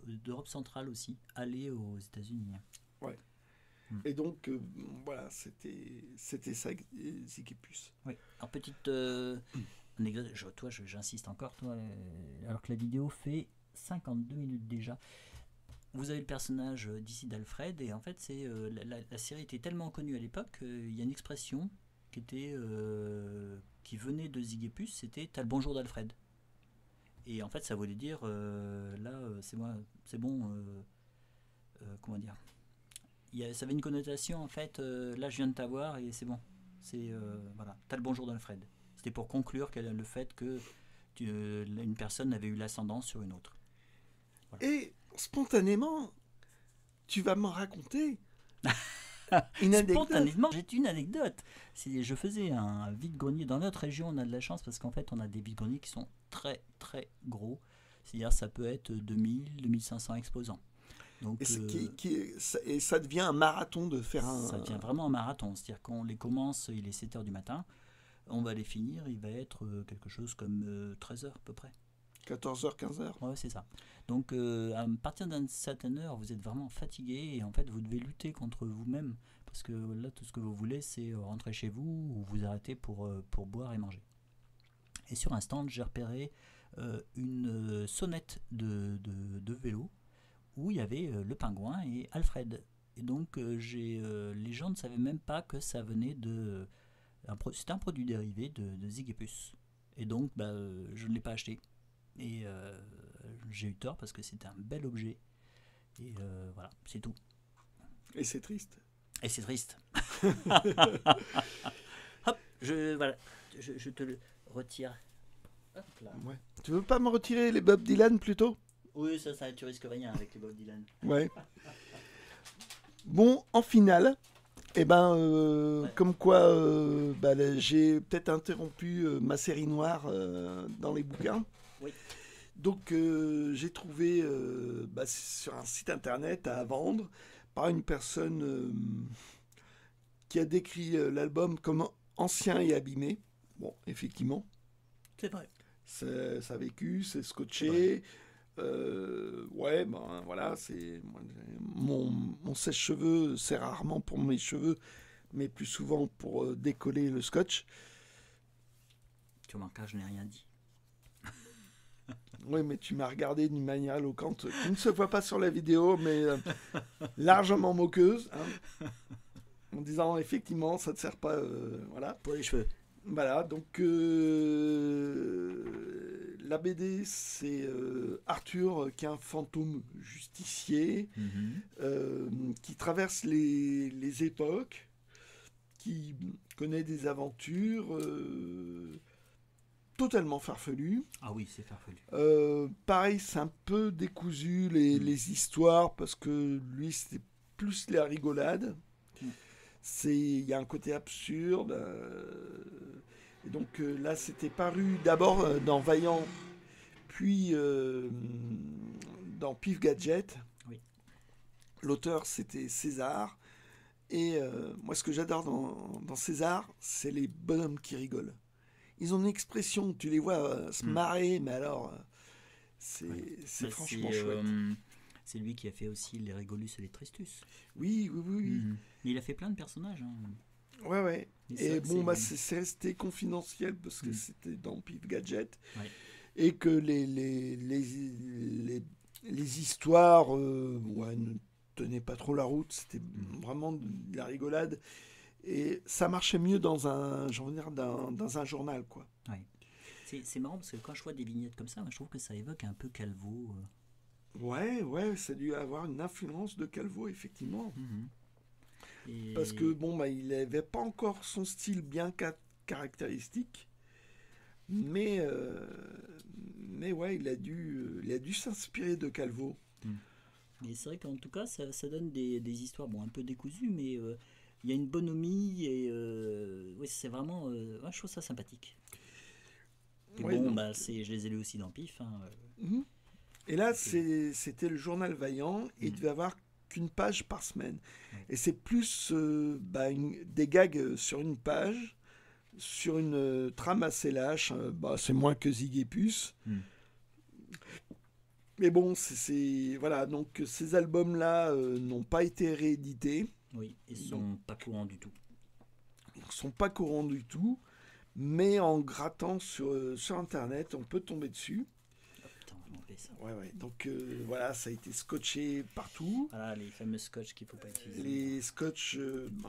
centrale aussi, aller aux États-Unis. Ouais. Et donc, voilà, c'était ça, Zigépus. Oui. Alors, petite anecdote, j'insiste encore, alors que la vidéo fait 52 minutes déjà. Vous avez le personnage d'ici d'Alfred, et en fait, la série était tellement connue à l'époque qu'il y a une expression qui venait de Zigépus, c'était « t'as le bonjour d'Alfred ». Et en fait, ça voulait dire, c'est bon, comment dire, ça avait une connotation, en fait, là je viens de t'avoir et c'est bon. Voilà, t'as le bonjour d'Alfred. C'était pour conclure le fait que une personne avait eu l'ascendant sur une autre. Voilà. Et spontanément, tu vas me raconter une anecdote. Spontanément, j'ai une anecdote. Je faisais un vide-grenier. Dans notre région, on a de la chance parce qu'en fait, on a des vide-greniers qui sont très très gros. C'est-à-dire ça peut être 2000-2500 exposants. Donc, et ça devient un marathon de faire un... Ça devient vraiment un marathon. C'est-à-dire qu'on les commence, il est 7h du matin, on va les finir, il va être quelque chose comme 13h à peu près. 14h, 15h. Ouais, c'est ça. Donc à partir d'une certaine heure, vous êtes vraiment fatigué et en fait vous devez lutter contre vous-même parce que là tout ce que vous voulez c'est rentrer chez vous ou vous arrêter pour boire et manger. Et sur un stand, j'ai repéré une sonnette de vélo où il y avait le pingouin et Alfred. Et donc les gens ne savaient même pas que ça venait c'était un produit dérivé de Zigépus. Et donc je ne l'ai pas acheté. Et j'ai eu tort parce que c'était un bel objet. Et voilà, c'est tout. Et c'est triste. Et c'est triste. Hop, je te le retire. Hop là. Ouais. Tu veux pas me retirer les Bob Dylan plutôt ? Oui, ça, tu risques rien avec les Bob Dylan. Ouais. Bon, en finale, comme quoi j'ai peut-être interrompu ma série noire dans les bouquins. Oui. Donc j'ai trouvé sur un site internet à vendre par une personne qui a décrit l'album comme ancien et abîmé. Bon, effectivement. C'est vrai. Ça a vécu, c'est scotché. Ouais, ben voilà, mon sèche-cheveux, c'est rarement pour mes cheveux, mais plus souvent pour décoller le scotch. Tu remarqueras, je n'ai rien dit. Oui, mais tu m'as regardé d'une manière éloquente qui ne se voit pas sur la vidéo, mais largement moqueuse, hein, en disant effectivement, ça ne te sert pas, voilà. Pour les cheveux. Voilà, donc la BD, c'est Arthur qui est un fantôme justicier Mhm. qui traverse les époques, qui connaît des aventures totalement farfelues. Ah oui, c'est farfelu. Pareil, c'est un peu décousu Mm. les histoires parce que lui, c'est plus la rigolade. Mm. Il y a un côté absurde. Et donc là, c'était paru d'abord dans Vaillant, puis dans Pif Gadget. Oui. L'auteur, c'était César. Et moi, ce que j'adore dans César, c'est les bonhommes qui rigolent. Ils ont une expression, tu les vois se Mm. marrer, mais alors, Ouais. c'est Bah, franchement chouette. c'est lui qui a fait aussi les Régolus et les Tristus. Oui, oui, oui, oui. Mhm. Mais il a fait plein de personnages. Hein. Ouais, ouais. Et c'est Et vrai que bon, bah, c'est resté confidentiel parce que Mm. c'était dans Pif Gadget. Ouais. Et que les histoires ouais, ne tenaient pas trop la route. C'était vraiment de la rigolade. Et ça marchait mieux dans un, j'ai envie de dire, dans un journal, quoi. Ouais. C'est marrant parce que quand je vois des vignettes comme ça, moi, je trouve que ça évoque un peu Calvo. Ouais, ouais, ça a dû avoir une influence de Calvo, effectivement. Mhm. Parce que, Et bon, bah, il n'avait pas encore son style bien caractéristique. Mais, euh, mais ouais, il a dû s'inspirer de Calvo. mm. Et c'est vrai qu'en tout cas, ça donne des histoires bon, un peu décousues, mais il y a une bonhomie et ouais, c'est vraiment. Ouais, je trouve ça sympathique. Et Ouais, bon, donc, bah, je les ai lus aussi dans Pif. Hein, mhm. Et là, c'était- c'était le journal Vaillant et il mm. devait avoir qu'une page par semaine. Ouais. Et c'est plus bah, des gags sur une page, sur une trame assez lâche. Bah, c'est moins que Zig et Puce. Mm. Mais bon, voilà. Donc ces albums-là n'ont pas été réédités. Oui, ils Donc, sont pas courants du tout. ils ne sont pas courants du tout. Mais en grattant sur Internet, on peut tomber dessus. Hop, attends, on va enlever ça. Ouais, ouais. Donc voilà, ça a été scotché partout. Voilà, les fameux scotch qu'il faut pas utiliser. Les scotch,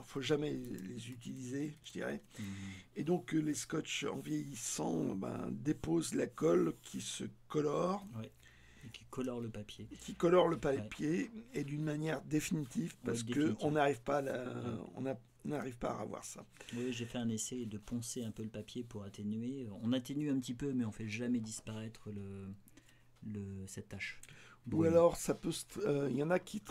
faut jamais les utiliser, je dirais. Mhm. Et donc les scotch en vieillissant ben, déposent la colle qui se colore, Ouais. Et qui colore le papier. qui colore le papier et d'une manière définitive parce Ouais, que définitive. on n'arrive pas on n'arrive pas à revoir ça. Oui, j'ai fait un essai de poncer un peu le papier pour atténuer. On atténue un petit peu, mais on fait jamais disparaître cette tache. Ou Brune. alors il y en a qui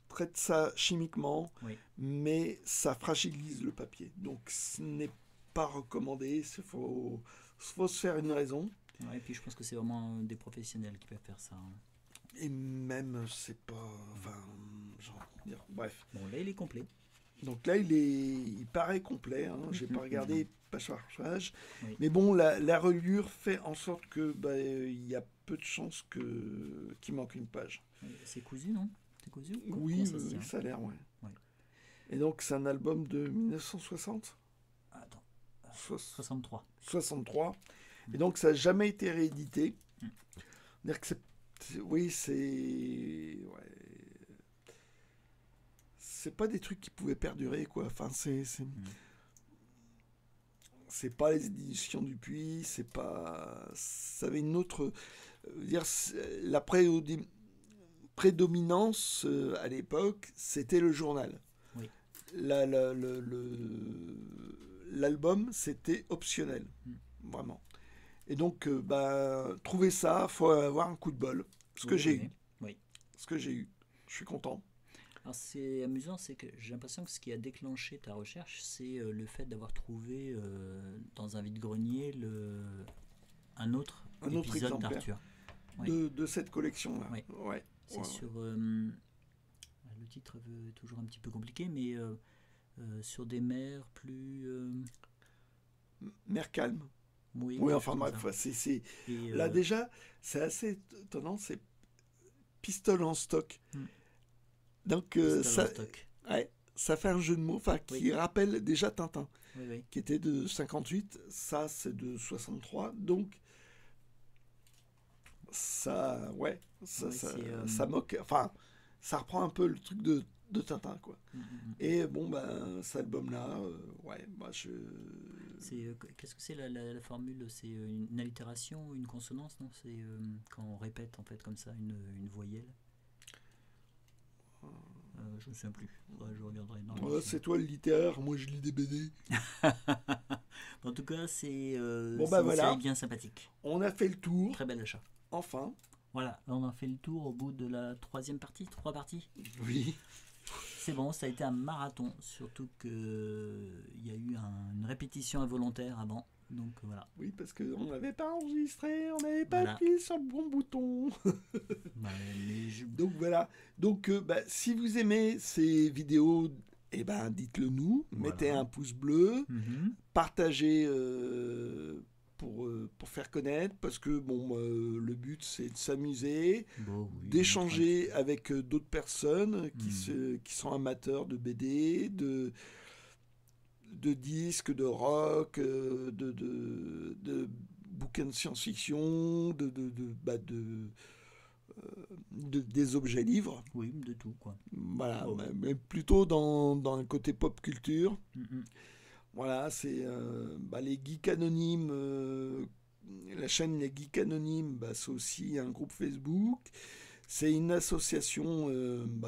traitent ça chimiquement, Oui. mais ça fragilise le papier. Donc ce n'est pas recommandé. Faut se faire une raison. Ouais, et puis je pense que c'est vraiment des professionnels qui peuvent faire ça. Hein. Et même, c'est pas. Enfin, bref. Bon, là, il est complet. Donc là, il paraît complet. Hein, j'ai pas regardé page par page. Oui. Mais bon, la reliure fait en sorte que bah, il y a peu de chances qu'il manque une page. C'est cousu, non? C'est cousu? Oui, Comment ça se tient ça a l'air, ouais. Ouais. Et donc, c'est un album de 1960 Ah, attends, Soix- 63. 63. Et donc, ça n'a jamais été réédité. Mm. C'est-à-dire que oui, ouais. C'est pas des trucs qui pouvaient perdurer, quoi. Enfin, c'est pas les éditions Dupuis, c'est pas. Ça avait une autre. La prédominance à l'époque, c'était le journal. Oui. L'album, c'était optionnel. Mm. Vraiment. Et donc, trouver ça, faut avoir un coup de bol. Ce que Oui, j'ai oui. eu. Oui. Ce que j'ai eu. Je suis content. Alors c'est amusant, c'est que j'ai l'impression que ce qui a déclenché ta recherche, c'est le fait d'avoir trouvé dans un vide-grenier un autre épisode exemplaire d'Arthur. Oui. de cette collection-là. Oui. Ouais. C'est Ouais. sur... le titre est toujours un petit peu compliqué, mais sur des mers plus... Mer calme. Oui, Oui, quelque enfin chose comme bref, ça. Et, là déjà, c'est assez étonnant, c'est Pistol en stock. hmm, Donc Pistol en stock. ouais, ça fait un jeu de mots Oui, qui rappelle déjà Tintin, oui, oui. qui était de 58, ça c'est de 63, donc ça, ouais, Ouais, c'est. ça moque, enfin, ça reprend un peu le truc de Tintin, quoi. Et bon, ben, cet album-là, ouais, moi Qu'est-ce que c'est la formule? C'est une allitération ou une consonance, non? C'est quand on répète en fait comme ça une voyelle. Je me souviens plus. Faudrait que je regarderai dans Ouais, l'émission. c'est toi le littéraire, moi je lis des BD. En tout cas, Bon, ben c'est une série voilà, bien sympathique. on a fait le tour, Très bel achat. enfin. Voilà, on a fait le tour au bout de la troisième partie, 3 parties. Oui. C'est bon, ça a été un marathon, surtout que il y a eu une répétition involontaire avant. Donc voilà. Oui, parce qu'on n'avait pas enregistré, on n'avait pas Voilà. appuyé sur le bon bouton. Bah, Donc voilà. Donc bah, si vous aimez ces vidéos, eh ben dites-le nous. Voilà. Mettez un pouce bleu, Mhm. partagez pour faire connaître, parce que bon, le but c'est de s'amuser, Bon, oui, d'échanger montrer un petit avec d'autres personnes Mhm. qui sont amateurs de BD, de disques, de rock, de bouquins de science-fiction, des objets livres. peu. Oui, de tout quoi. Voilà, Oh, oui. mais plutôt dans un côté pop culture. Mhm. Voilà, c'est les geeks anonymes. La chaîne Les Geeks Anonymes, c'est aussi un groupe Facebook. C'est une association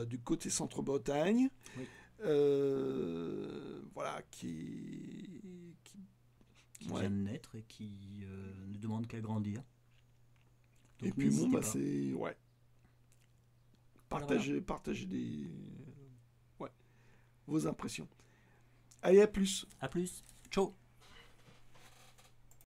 du côté Centre-Bretagne. Oui. Voilà, Qui ouais. vient de naître et qui ne demande qu'à grandir. Donc Et puis bon, n'hésitez pas. c'est ouais. Voilà, Partagez vos impressions. Allez, à plus. À plus. Ciao.